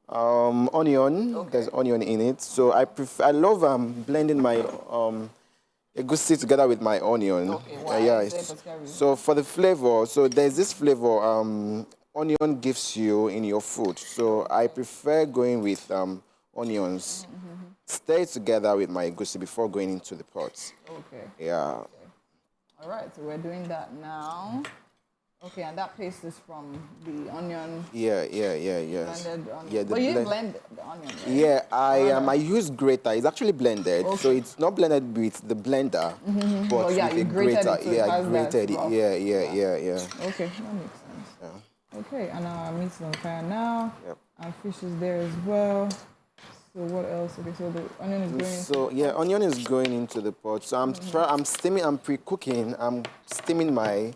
Okay. There's onion in it. So I love blending my egusi together with my onion. Okay. Wow. Yeah. So for the flavor, so there's this flavor onion gives you in your food. So I prefer going with onions. Stir it together with my egusi before going into the pot. Okay. Yeah. Okay. All right, so we're doing that now. Okay, and that paste is from the onion. Yeah. Blended onion. Yeah, but you didn't blend the onion, right? Yeah, I use grater. It's actually blended, so it's not blended with the blender, but with a grater. Yeah, I grated it. Yeah. Okay, that makes sense. Yeah. Okay, and our meat's on fire now. Yep. Our fish is there as well. So what else? Okay, so the onion is going. So yeah, onion is going into the pot. So I'm steaming. I'm pre-cooking. I'm steaming my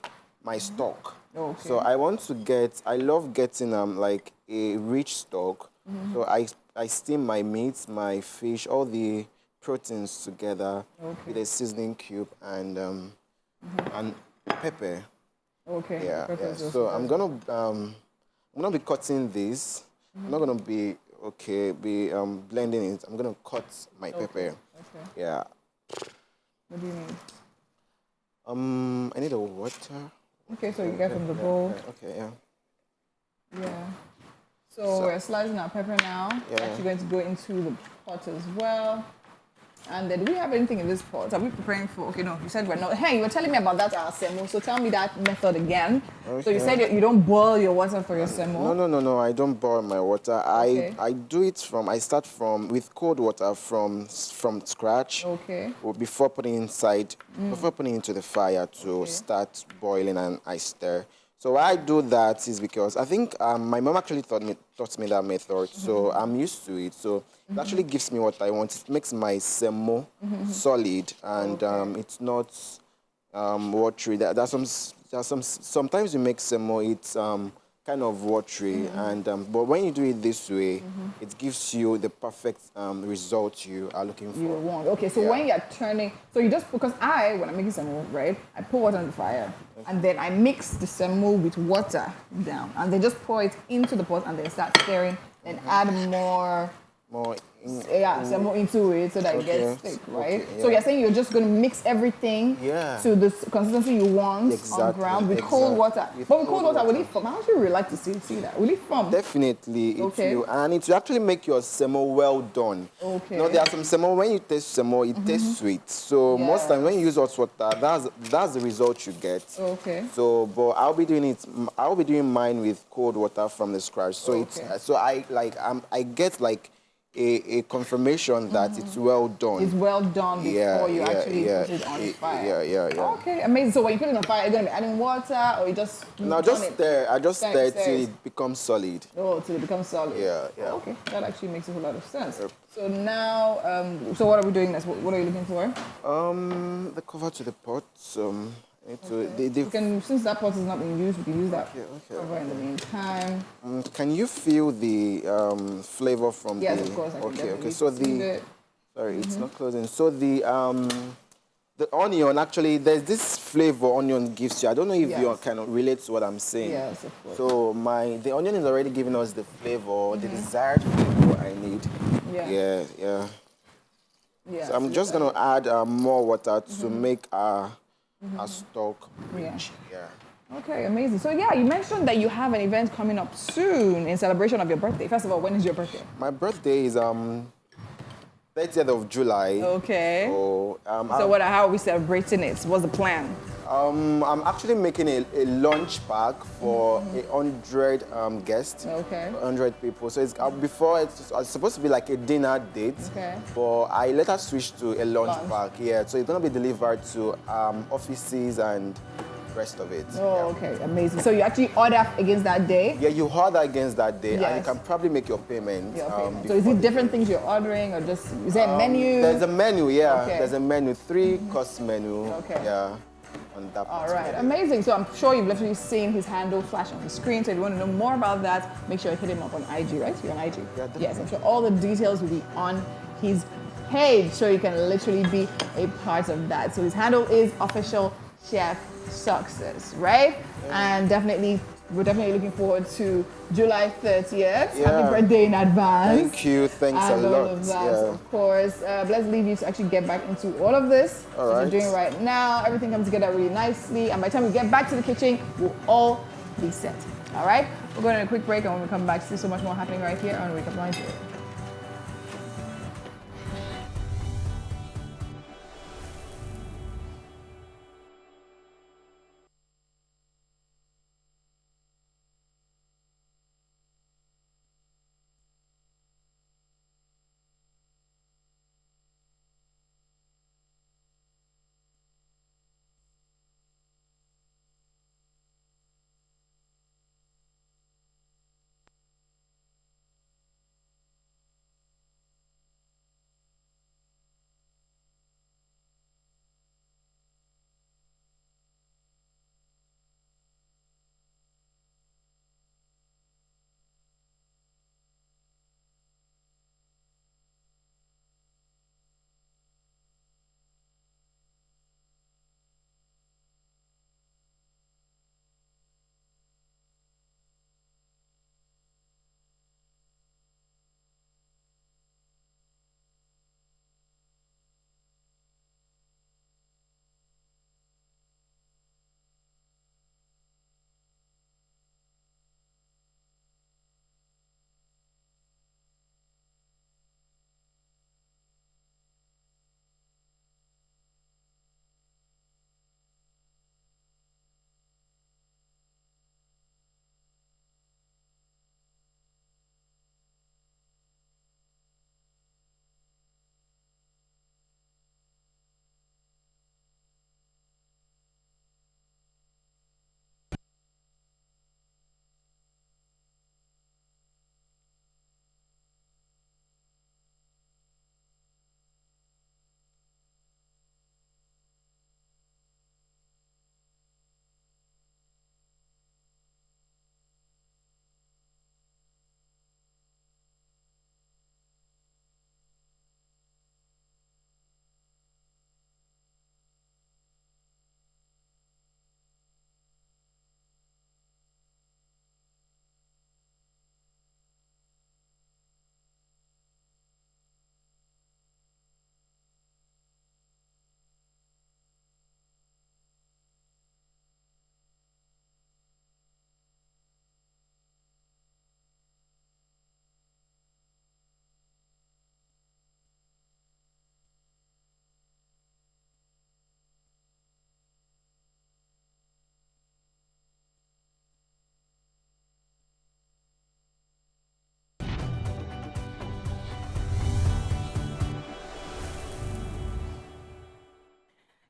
stock. Okay. So I love getting like a rich stock. So I steam my meat, my fish, all the proteins together with a seasoning cube and pepper. Okay. Yeah. So I'm gonna be cutting this. I'm not gonna be blending it. I'm gonna cut my pepper. Okay. Yeah. What do you need? I need a water. Okay, so you get from the bowl. Okay, yeah. Yeah. So we're slicing our pepper now. Yeah. We're actually going to go into the pot as well. And then do we have anything in this pot? Are we preparing for, okay, no, you said we're not. Hey, you were telling me about that semo, so tell me that method again. Okay. So you said you don't boil your water for your semo? No, I don't boil my water. Okay. I start with cold water from scratch. Okay. Before putting into the fire to start boiling, and I stir. So why I do that is because I think my mom actually taught me that method, so I'm used to it. So it actually gives me what I want. It makes my semo solid, and it's not watery. Sometimes you make semo, it's kind of watery, and but when you do it this way, it gives you the perfect result you are looking for. You want. Okay, so when you're turning, so you just, because when I'm making semo, right, I put water on the fire, and then I mix the semo with water down, and then just pour it into the pot, and then start stirring, and add more semo into it so that it gets thick, right? So you're saying you're just going to mix everything to the consistency you want on ground with cold water. But with cold water, will it form? How would you really like to see that? Will it form? Definitely, it will. And it will actually make your semo well done. Okay. You know, there are some semo, when you taste semo, it tastes sweet. So most times when you use hot water, that's the result you get. Okay. So, but I'll be doing mine with cold water from the scratch. So I get like a confirmation that it's well done. It's well done before you actually put it on the fire. Yeah. Okay, amazing. So when you put it on fire, you're going to be adding water, or you just stir. I just stir it till it becomes solid. Oh, till it becomes solid. Yeah. Okay, that actually makes a whole lot of sense. Yep. So now, so what are we doing next? What are you looking for? The cover to the pot. Since that pot is not being used, we can use that cover in the meantime. Can you feel the flavor from Yes, of course. Okay. So it's not closing. So the onion, actually, there's this flavor onion gives you. I don't know if you can relate to what I'm saying. Yes, of course. So the onion is already giving us the flavor, the desired flavor I need. Yeah. So I'm just gonna add more water to make our stock rich. Yeah. Okay, amazing. So you mentioned that you have an event coming up soon in celebration of your birthday. First of all, when is your birthday? My birthday is 30th of July. Okay. So how are we celebrating it? What's the plan? I'm actually making a lunch pack for 100 guests. Okay. 100 people. So it's before it's supposed to be like a dinner date. Okay. But I later switched to a lunch pack. Yeah. So it's gonna be delivered to offices and rest of it. Oh, okay, amazing. So you actually order against that day? Yeah, you order against that day, Yes. and you can probably make your payment. So is it different things you're ordering, or just is there a menu? There's a menu, yeah. Okay. There's a menu, 3-course menu. Okay. Yeah. On that All particular right, day. amazing. So I'm sure you've literally seen his handle flash on the screen. So if you want to know more about that, make sure you hit him up on IG, right? You're on IG? Yeah, definitely. Yes, I'm sure all the details will be on his page, so you can literally be a part of that. So his handle is Official Chef Success, right? And we're definitely looking forward to July 30th. Yeah. Happy birthday in advance. Thank you. Thanks And a all lot. of that, Yeah. of course. Let's leave you to actually get back into all of this All that right. you're doing right now. Everything comes together really nicely. And by the time we get back to the kitchen, we'll all be set. All right? We're going to a quick break, and when we come back, see so much more happening right here on Wake Up Nigeria.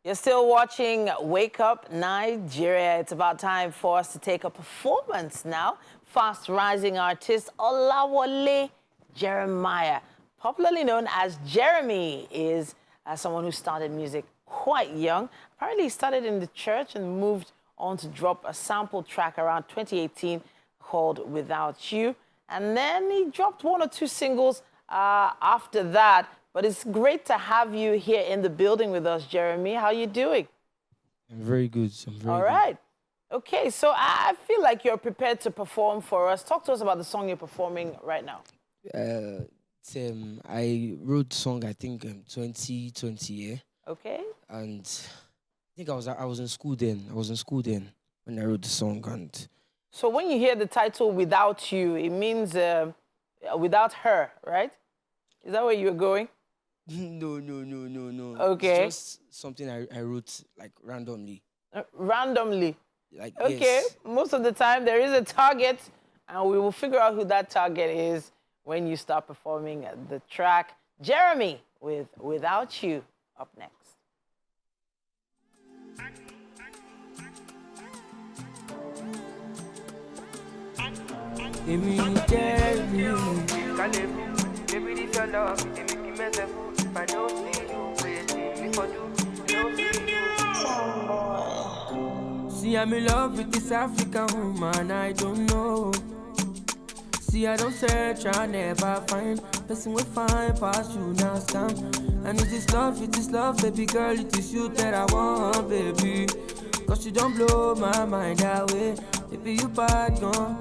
You're still watching Wake Up Nigeria. It's about time for us to take a performance now. Fast-rising artist Olawale Jeremiah, popularly known as Jeremy, is someone who started music quite young. Apparently, he started in the church and moved on to drop a sample track around 2018 called Without You. And then he dropped 1 or 2 singles after that. But it's great to have you here in the building with us, Jeremy. How are you doing? I'm very good. All right. Okay, so I feel like you're prepared to perform for us. Talk to us about the song you're performing right now. I wrote song, I think, 2020, yeah. Okay. And I think I was in school then. I was in school then when I wrote the song. And so when you hear the title Without You, it means without her, right? Is that where you're going? No. Okay. It's just something I wrote like randomly. Randomly. Like, Okay, yes. most of the time there is a target, and we will figure out who that target is when you start performing the track. Jeremy with Without You up next. See, I'm in love with this African woman, I don't know. See, I don't search, I never find person will find past you now scam. And it is love, baby girl, it is you that I want, baby. Cause you don't blow my mind away, baby, you bad gone.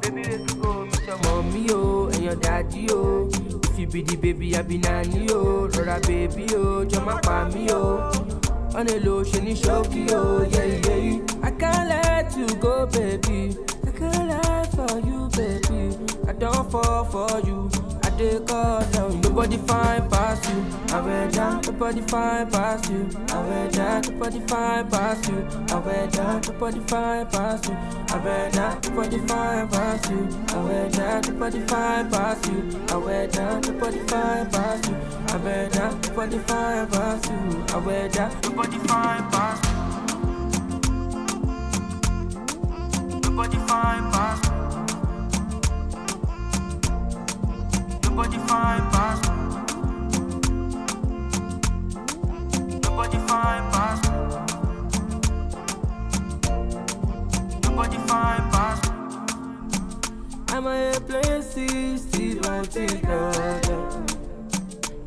Baby, let's go meet your mommy, oh, and your daddy, oh. If you be the baby, I be nanny, oh. Rora baby, oh, jama pa me, oh. On a low, she need shoki, oh, yeah. I can't let you go, baby. I can't lie for you, baby. I don't fall for you. I take all down. Nobody find past you. I wear down. Nobody find past you. I wear down. Nobody find past you. I wear down. Nobody find past you. I wear down. Nobody find past you. I wear down. Nobody find past you. I wear down. Nobody find past you. I wear down. Nobody find past you. I wear down. Nobody find past you. Nobody find past. Nobody find past. Nobody find past. Nobody find past. I'm a places, Steve, I think,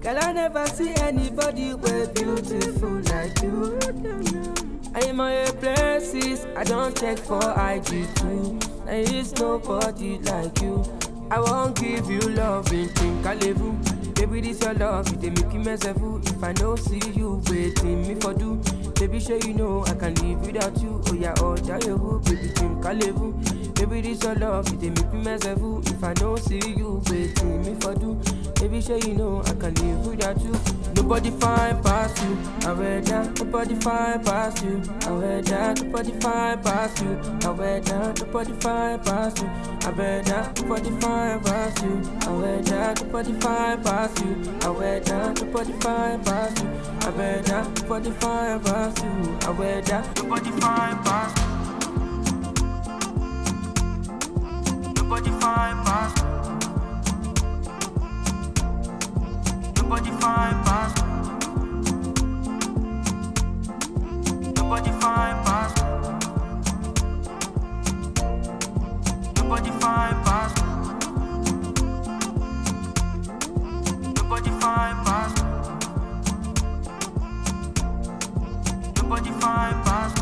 girl, I never see anybody way beautiful like you. I am my places, I don't check for IG too. There is nobody like you. I won't give you love in think I live. Baby, this your love, it make me mess up. If I don't see you waiting me for do. Baby, sure you know I can't live without you. Oh yeah, oh yeah, baby, think I live. Baby, this your love, it make me mess up. If I don't see you waiting me for do. Baby, sure you know I can't live without you. Nobody find past you. I wear down. Nobody find past you. I wear down. Nobody find past you. I wear down. Nobody find past you. I wear down. Nobody find past you. I wear down. Nobody find past you. I wear down. Nobody find past you. I wear down. Nobody find past you. I wear down. Nobody find past you. Nobody find past you. Nobody find past. Nobody find past. Nobody find past. Nobody find past. Nobody find past. Nobody find past.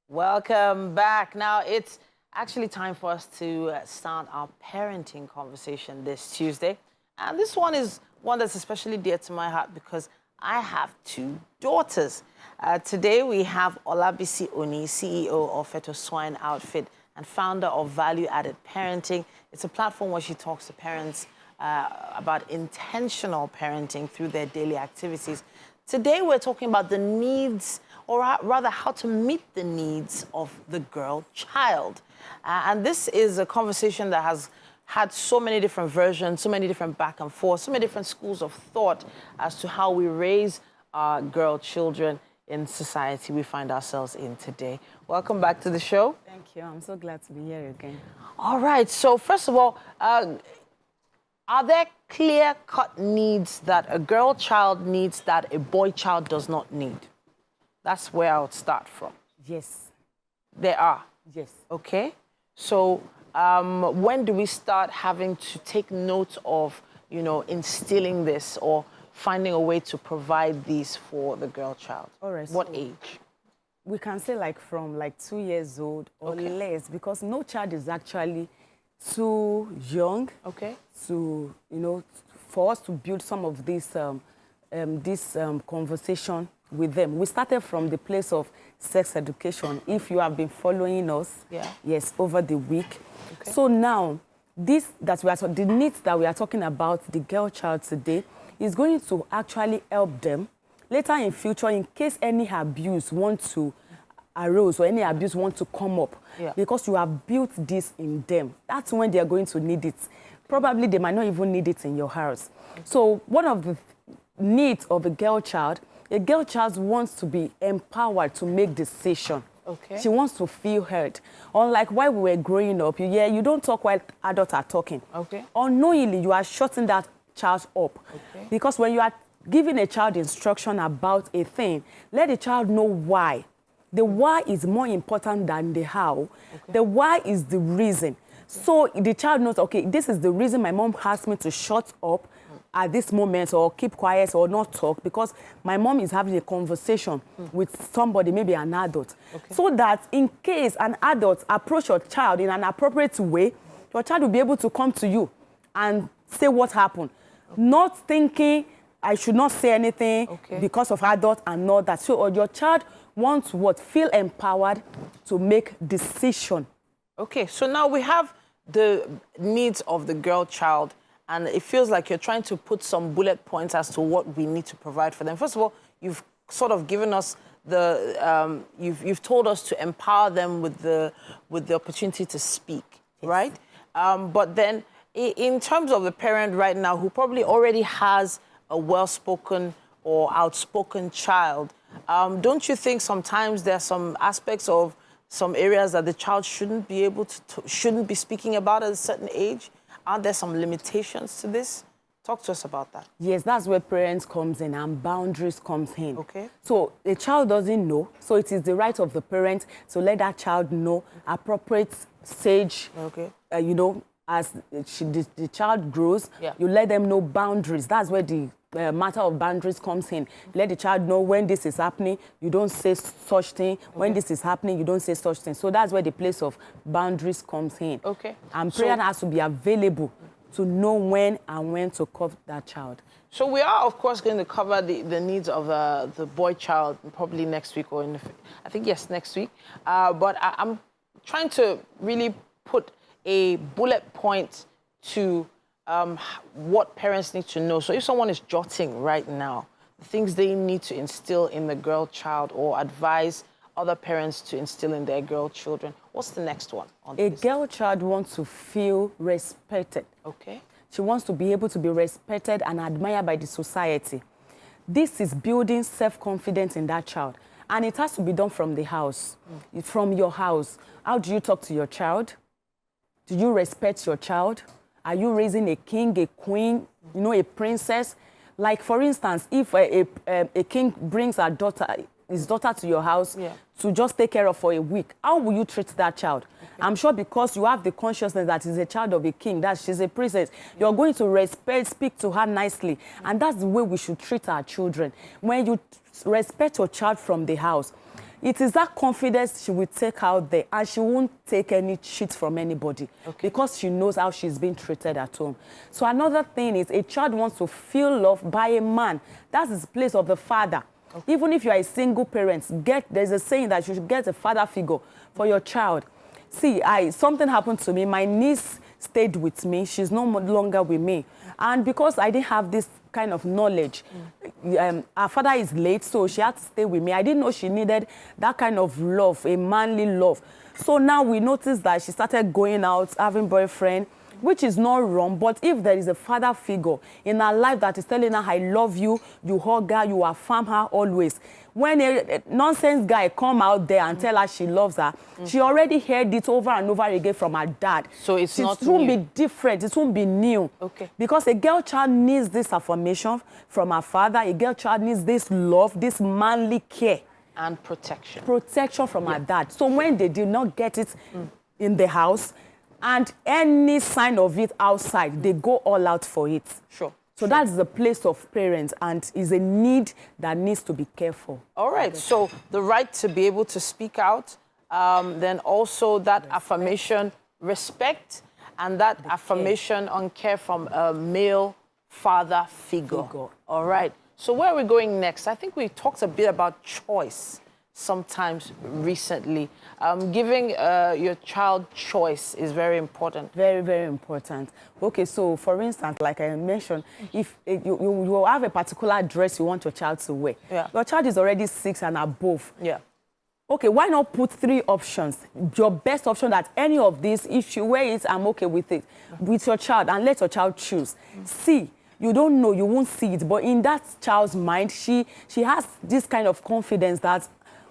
Welcome back. Now, it's actually time for us to start our parenting conversation this Tuesday. And this one is one that's especially dear to my heart because I have two daughters. Today, we have Olabisi Oni, CEO of Feto Swine Outfit and founder of Value Added Parenting. It's a platform where she talks to parents about intentional parenting through their daily activities. Today, we're talking about the needs, or rather how to meet the needs of the girl child. And this is a conversation that has had so many different versions, so many different back and forth, so many different schools of thought as to how we raise our girl children in society we find ourselves in today. Welcome back to the show. Thank you. I'm so glad to be here again. All right. So first of all, are there clear-cut needs that a girl child needs that a boy child does not need? That's where I would start from. Yes. There are. Yes. Okay. So when do we start having to take note of, you know, instilling this or finding a way to provide these for the girl child? All right. What so age? We can say like from like 2 years old or less, because no child is actually too young to, you know, for us to build some of this conversation with them. We started from the place of sex education. If you have been following us, yes, over the week. Okay. So now, the needs that we are talking about, the girl child today, is going to actually help them later in future in case any abuse wants to arise or any abuse wants to come up, because you have built this in them. That's when they are going to need it. Probably they might not even need it in your house. So one of the needs of a girl child wants to be empowered to make decisions. Okay. She wants to feel heard. Unlike while we were growing up, you don't talk while adults are talking. Okay. Unknowingly, you are shutting that child up. Okay. Because when you are giving a child instruction about a thing, let the child know why. The why is more important than the how. Okay. The why is the reason. So the child knows, okay, this is the reason my mom asked me to shut up at this moment or keep quiet or not talk, because my mom is having a conversation with somebody, maybe an adult. Okay. So that in case an adult approach your child in an appropriate way, your child will be able to come to you and say what happened. Okay. Not thinking I should not say anything because of adult and all that. So your child wants what? Feel empowered to make decision. Okay, so now we have the needs of the girl child, and it feels like you're trying to put some bullet points as to what we need to provide for them. First of all, you've sort of given us the, you've told us to empower them with the opportunity to speak, right? But then in terms of the parent right now who probably already has a well-spoken or outspoken child, don't you think sometimes there are some aspects of some areas that the child shouldn't be able to, shouldn't be speaking about at a certain age? Aren't there some limitations to this? Talk to us about that. Yes, that's where parents comes in and boundaries comes in. Okay. So the child doesn't know, so it is the right of the parent to let that child know appropriate stage. Okay. You know, as the child grows, you let them know boundaries. That's where the matter of boundaries comes in. Let the child know when this is happening, you don't say such thing. Okay. When this is happening, you don't say such thing. So that's where the place of boundaries comes in. Okay. And prayer has to be available to know when and when to cover that child. So we are, of course, going to cover the needs of the boy child probably next week, or I think, yes, next week. But I'm trying to really put a bullet point to what parents need to know. So if someone is jotting right now, the things they need to instill in the girl child or advise other parents to instill in their girl children, what's the next one? A girl child wants to feel respected. Okay. She wants to be able to be respected and admired by the society. This is building self-confidence in that child. And it has to be done from the house, from your house. How do you talk to your child? Do you respect your child? Are you raising a king, a queen, you know, a princess? Like, for instance, if a king brings his daughter to your house to just take care of for a week, how will you treat that child? Okay. I'm sure because you have the consciousness that she's a child of a king, that she's a princess, you're going to respect, speak to her nicely. And that's the way we should treat our children. When you respect your child from the house, it is that confidence she will take out there, and she won't take any shit from anybody because she knows how she's being treated at home. So another thing is a child wants to feel loved by a man. That's the place of the father. Okay. Even if you are a single parent, there's a saying that you should get a father figure for your child. See, something happened to me. My niece stayed with me. She's no longer with me. And because I didn't have this kind of knowledge, her father is late, so she had to stay with me. I didn't know she needed that kind of love, a manly love. So now we noticed that she started going out, having boyfriend, which is not wrong. But if there is a father figure in her life that is telling her, I love you, you hug her, you affirm her always. When a nonsense guy come out there and tell her she loves her, she already heard it over and over again from her dad. So it won't be different. It won't be new. Okay. Because a girl child needs this affirmation from her father. A girl child needs this love, this manly care. And protection. Protection from her dad. So when they did not get it in the house, and any sign of it outside, they go all out for it. Sure. So that's the place of parents, and is a need that needs to be cared for. All right. So the right to be able to speak out, then also that affirmation, respect, and that affirmation on care from a male father figure. All right. So where are we going next? I think we talked a bit about choice sometimes recently. Giving your child choice is very important. Very, very important. Okay, so for instance, like I mentioned, if you have a particular dress you want your child to wear, your child is already 6 and above. Yeah. Okay, why not put 3 options? Your best option that any of these, if you wear it, I'm okay with it, with your child, and let your child choose. See, you don't know, you won't see it, but in that child's mind, she has this kind of confidence that,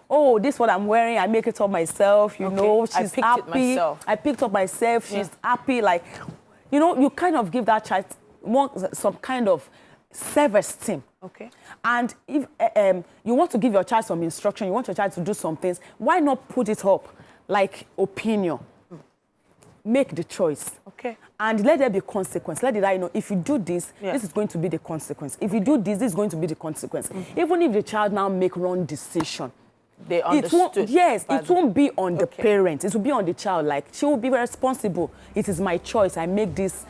oh, this is what I'm wearing, I make it up myself, you know, she's happy. I picked up myself, she's happy, like, you know, you kind of give that child some kind of self-esteem. Okay. And if you want to give your child some instruction, you want your child to do some things, why not put it up like opinion? Make the choice. Okay. And let there be consequence. Let the child know, if you do this, this is going to be the consequence. If you do this, this is going to be the consequence. Even if the child now make wrong decision, they understood. It won't be on the parent. It will be on the child. Like, she will be responsible. It is my choice. I make this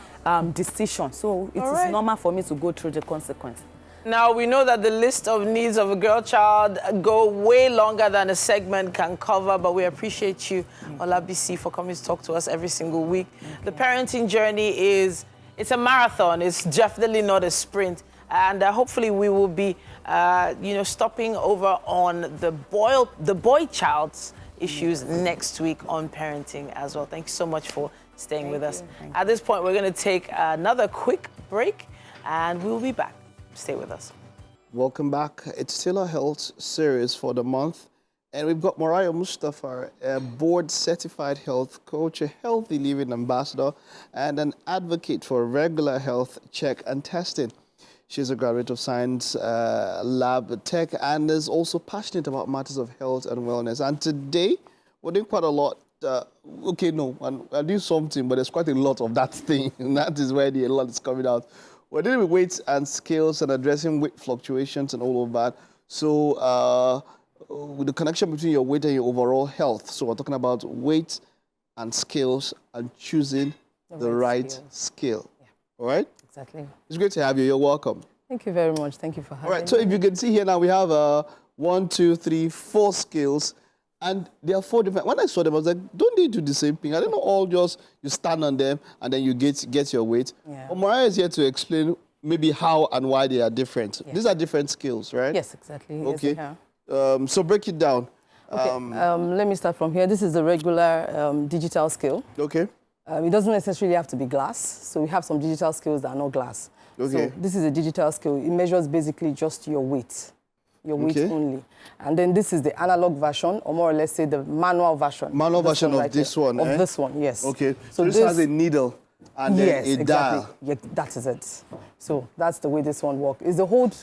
decision. So it is normal for me to go through the consequence. Now, we know that the list of needs of a girl child go way longer than a segment can cover, but we appreciate you, Olabisi, for coming to talk to us every single week. The parenting journey it's a marathon. It's definitely not a sprint. And hopefully we will be, stopping over on the boy child's issues next week on parenting as well. Thank you so much for staying with us. At this point, we're going to take another quick break, and we'll be back. Stay with us. Welcome back. It's still a health series for the month. And we've got Mariah Mustafa, a board-certified health coach, a healthy living ambassador, and an advocate for regular health check and testing. She's a graduate of science, lab tech, and is also passionate about matters of health and wellness. And today, we're doing quite a lot. I do something, but there's quite a lot of that thing. And that is where a lot is coming out. We're dealing with weights and scales and addressing weight fluctuations and all of that. So with the connection between your weight and your overall health. So we're talking about weight and scales and choosing the right scale. Yeah. All right? Exactly. It's great to have you. You're welcome. Thank you very much. Thank you for having me. All right. So if you can see here now, we have 1, 2, 3, 4 scales. And there are 4 different. When I saw them, I was like, don't they do the same thing? I don't know, all just you stand on them and then you get your weight. Yeah. But Mariah is here to explain maybe how and why they are different. Yeah. These are different scales, right? Yes, exactly. Okay. Yes, so break it down. Okay. Let me start from here. This is the regular digital scale. Okay. It doesn't necessarily have to be glass. So we have some digital scales that are not glass. Okay. So this is a digital scale. It measures basically just your weight. Your weight only. And then this is the analog version, or more or less say the manual version. Manual version of this one, Of this one, yes. Okay. So this has a needle and then a dial. Yeah, that is it. So that's the way this one works. It's the old,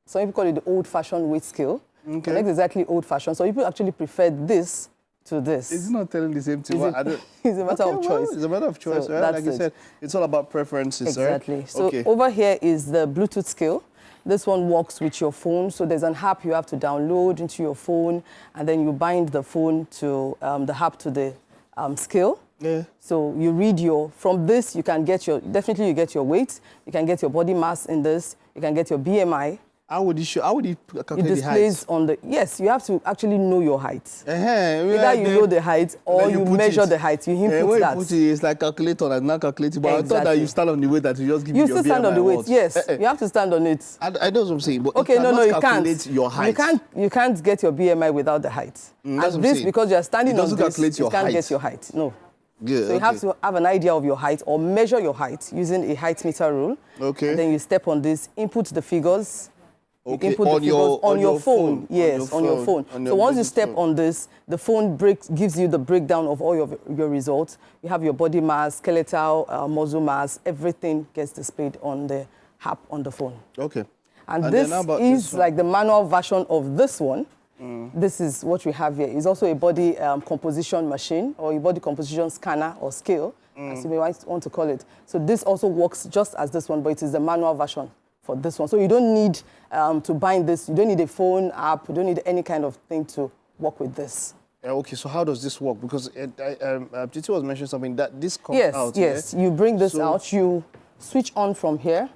some people call it the old-fashioned weight scale. Okay. Not exactly old-fashioned. So people actually prefer this to this. It's not telling the same thing. It's a matter of choice. It's a matter of choice, So right? Like you said, it's all about preferences, exactly. Right? So over here is the Bluetooth scale. This one works with your phone. So there's an app you have to download into your phone, and then you bind the phone to the app to the scale. Yeah. So you read from this, you can get definitely you get your weight, you can get your body mass in this, you can get your BMI. How would you calculate the height? It displays on the, yes, you have to actually know your height. Either you know the height or you measure the height, you input that. You put it, it's like calculator and not calculating, but I thought that you stand on the weight that you just give you your BMI. You still stand on the weight, yes. You have to stand on it. I know what I'm saying, but okay, you cannot you calculate can't. your height. You can't get your BMI without the height. That's and this, because you're standing on this, you can't get your height. No. Good, so you have to have an idea of your height or measure your height using a height meter rule. Okay. And then you step on this, input the figures. Okay. Input the figures on your phone. Yes, on your phone. So once you step on this, the phone gives you the breakdown of all your results. You have your body mass, skeletal, muscle mass, everything gets displayed on the app on the phone. Okay. And this is like the manual version of this one. This is what we have here. It's also a body composition machine or a body composition scanner or scale, as you may want to call it. So this also works just as this one, but it is the manual version for this one. So you don't need to bind this. You don't need a phone app. You don't need any kind of thing to work with this. Okay, so how does this work? Because Titi was mentioning something that this comes out. Yes, you bring this out. You switch on from here.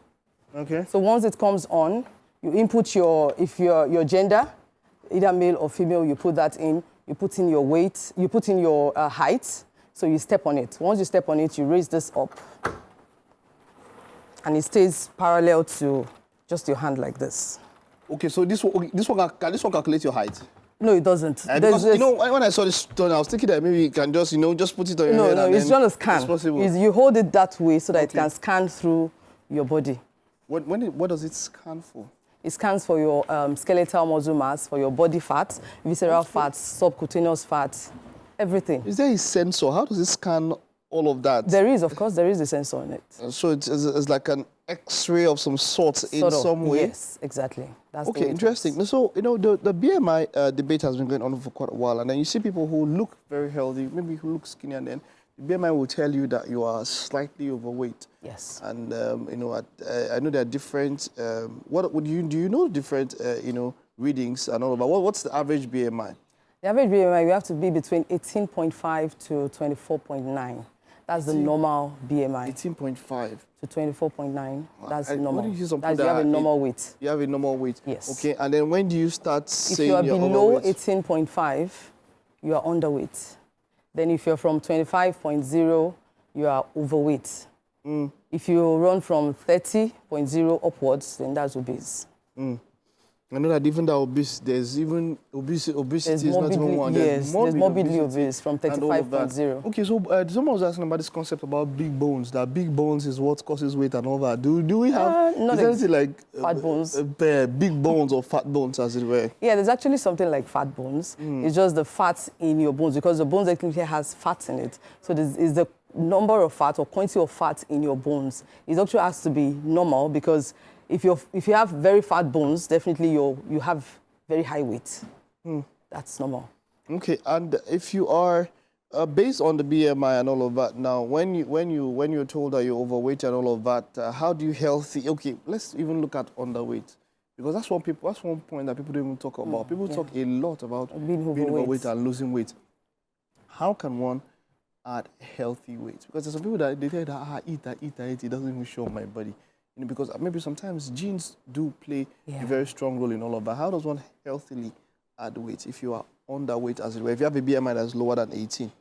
Okay. So once it comes on, you input your gender, either male or female. You put that in. You put in your weight. You put in your height. So you step on it. Once you step on it, you raise this up, and it stays parallel to just your hand like this. Okay, so this one can this one calculate your height? No, it doesn't. Because, you know, when I saw this stone, I was thinking that maybe you can just, just put it on your head. No, it's just a scan. It's possible. You hold it that way so that it can scan through your body. What does it scan for? It scans for your skeletal muscle mass, for your body fat, visceral fats, subcutaneous fats, everything. Is there a sensor? How does it scan all of that? There is, of course, there is a sensor on it. So it's like an X-ray of some sort in some way? Yes, exactly. That's okay, interesting. So, the BMI debate has been going on for quite a while, and then you see people who look very healthy, maybe who look skinny, and then the BMI will tell you that you are slightly overweight. Yes. And, I know there are different, do you know different, readings and all of that? What's the average BMI? The average BMI, you have to be between 18.5 to 24.9. That's the normal BMI. 18.5 to 24.9. That's normal. What do you That's you have a normal weight. You have a normal weight. Yes. Okay. And then when do you start saying you're below overweight? 18.5, you are underweight. Then if you're from 25.0, you are overweight. If you run from 30.0 upwards, then that's obese. I know that even that obese, there's even obesity is not even one. Yes, there's morbidly obese from 35.0. Okay, so someone was asking about this concept about big bones, that big bones is what causes weight and all that. Do we have anything like fat bones? Big bones or fat bones, as it were? Yeah, there's actually something like fat bones. It's just the fat in your bones, because the bones actually has fat in it. So this is the number of fat or quantity of fat in your bones. It actually has to be normal, because if you have very fat bones, definitely you have very high weight. That's normal. Okay, and if you are based on the BMI and all of that, now when you're told that you're overweight and all of that, how do you healthy? Okay, let's even look at underweight, because that's one point that people don't even talk about. People talk a lot about being overweight and losing weight. How can one add healthy weight? Because there's some people that they tell you that I eat, it doesn't even show on my body. Because maybe sometimes genes do play a very strong role in all of that. How does one healthily add weight if you are underweight, as it were? If you have a BMI that's lower than 18?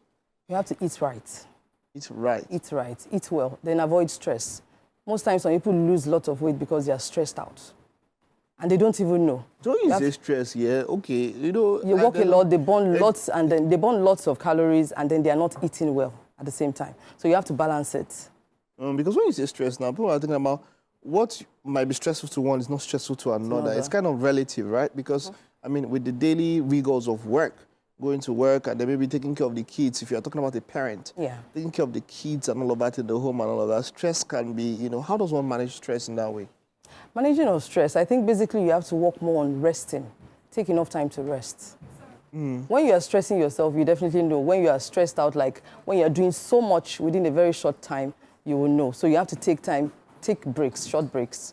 You have to eat right. Eat right? Eat right. Eat well. Then avoid stress. Most times when people lose a lot of weight because they are stressed out. And they don't even know. Don't you say stress, yeah? Okay, You work a lot, they burn lots, and then they burn lots of calories, and then they are not eating well at the same time. So you have to balance it. Because when you say stress now, people are thinking about what might be stressful to one is not stressful to another. It's kind of relative, right? Because, I mean, with the daily rigors of work, going to work and then maybe taking care of the kids, if you're talking about a parent, taking care of the kids and all of that in the home and all of that, stress can be, how does one manage stress in that way? Managing of stress, I think basically you have to work more on resting. Take enough time to rest. When you are stressing yourself, you definitely know. When you are stressed out, like when you are doing so much within a very short time, you will know. So you have to take breaks, short breaks,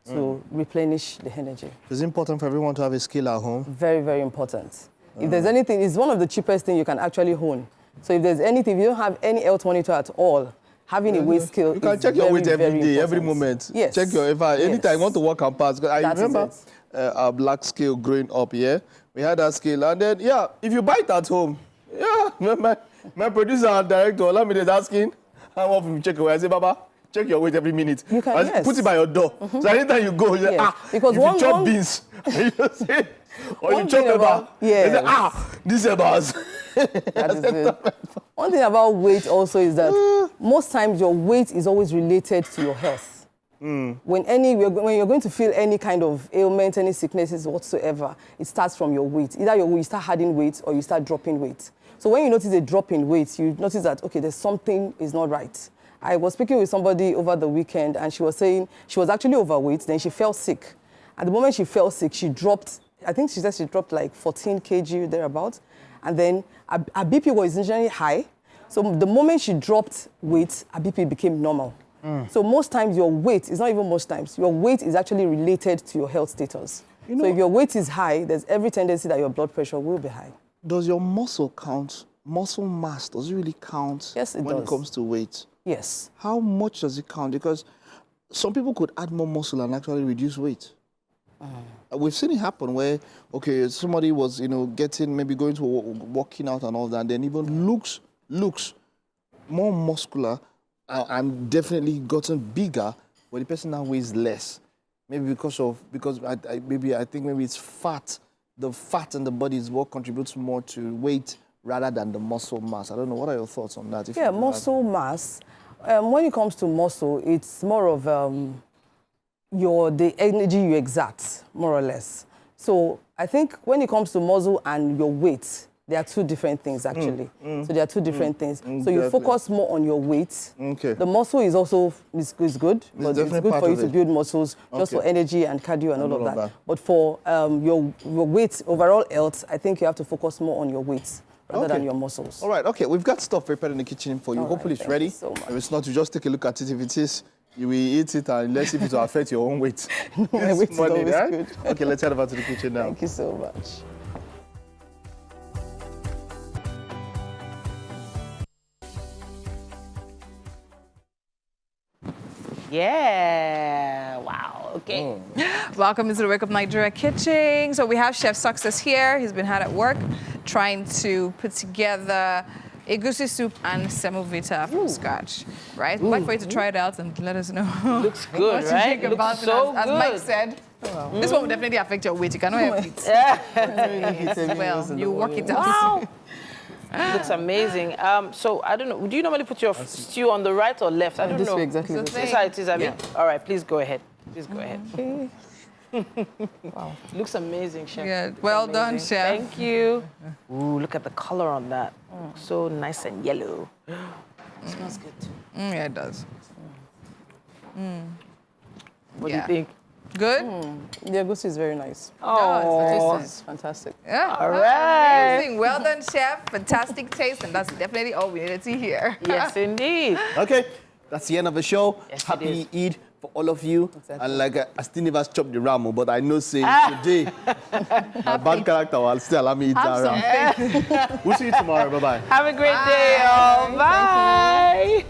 to replenish the energy. It's important for everyone to have a skill at home. Very, very important. If there's anything, it's one of the cheapest things you can actually hone. So if there's anything, if you don't have any health monitor at all, having a weight scale, you can check your weight every day, every moment. Yes. Check your, anytime you want to walk and pass. I remember our black scale growing up, we had that scale, and then, if you buy it at home, my producer and director, let me asking, how often you check your weight? I say, Baba, check your weight every minute. You can, put it by your door. So anytime you go, you say, because if you chop beans, you say, or you chop eba, you say, this ebas. That is it. One thing about weight also is that most times your weight is always related to your health. When you're going to feel any kind of ailment, any sicknesses whatsoever, it starts from your weight. Either you start adding weight or you start dropping weight. So when you notice a drop in weight, you notice that, okay, there's something is not right. I was speaking with somebody over the weekend, and she was saying she was actually overweight, then she fell sick. At the moment she fell sick, she dropped I think she said she dropped like 14 kg thereabouts. And then her BP was initially high. So the moment she dropped weight, her BP became normal. So most times your weight, it's not even most times, your weight is actually related to your health status. So if your weight is high, there's every tendency that your blood pressure will be high. Does your muscle count, muscle mass, does it really count when it comes to weight? Yes. How much does it count? Because some people could add more muscle and actually reduce weight. We've seen it happen where, okay, somebody was, maybe going to working out and all that, and then even looks more muscular and definitely gotten bigger, but the person now weighs less. Maybe because I think maybe it's fat. The fat in the body is what contributes more to weight rather than the muscle mass. I don't know. What are your thoughts on that? Yeah, muscle mass. When it comes to muscle, it's more of the energy you exert, more or less. So I think when it comes to muscle and your weight, there are two different things, actually. So there are two different things. So you focus more on your weight. Okay. The muscle is also is good, but it's good for you to build muscles just for energy and cardio and all of that. But for your weight, overall health, I think you have to focus more on your weight rather than your muscles. All right, okay. We've got stuff prepared in the kitchen for you. All Hopefully it's ready. So much. If it's not, you just take a look at it. If it is, you will eat it and let's see if it will affect your own weight. My weight is always good. Okay, let's head over to the kitchen now. Thank you so much. Yeah, wow, okay. Welcome into the Wake Up Nigeria kitchen. So we have Chef Success here. He's been hard at work trying to put together egusi soup and semovita from scratch, right? We'd like for you to try it out and let us know. Looks good, what you right? think about Looks it. so As good. Mike said, this one will definitely affect your weight. You cannot help it. Well, you work it out. Wow. Looks amazing. So I don't know. Do you normally put your stew on the right or left? I don't know. This way, exactly. This is how it is, Abby? All right, please go ahead. Please go ahead. Wow. Looks amazing, Chef. Yeah. Well done, Chef. Thank you. Ooh, look at the color on that. So nice and yellow. Smells good too. Yeah, it does. What do you think? Good? The egusi is very nice. Oh, It's fantastic. yeah. All right. Amazing. Well done, Chef. Fantastic taste, and that's definitely all we needed to hear. Yes, indeed. Okay, that's the end of the show. Yes, it Happy is. Eid for all of you. Exactly. And like I still never chopped the ram, but I know say today, my bad character will still allow me eat that ram. We'll see you tomorrow. Bye-bye. Have a great day, all. Bye.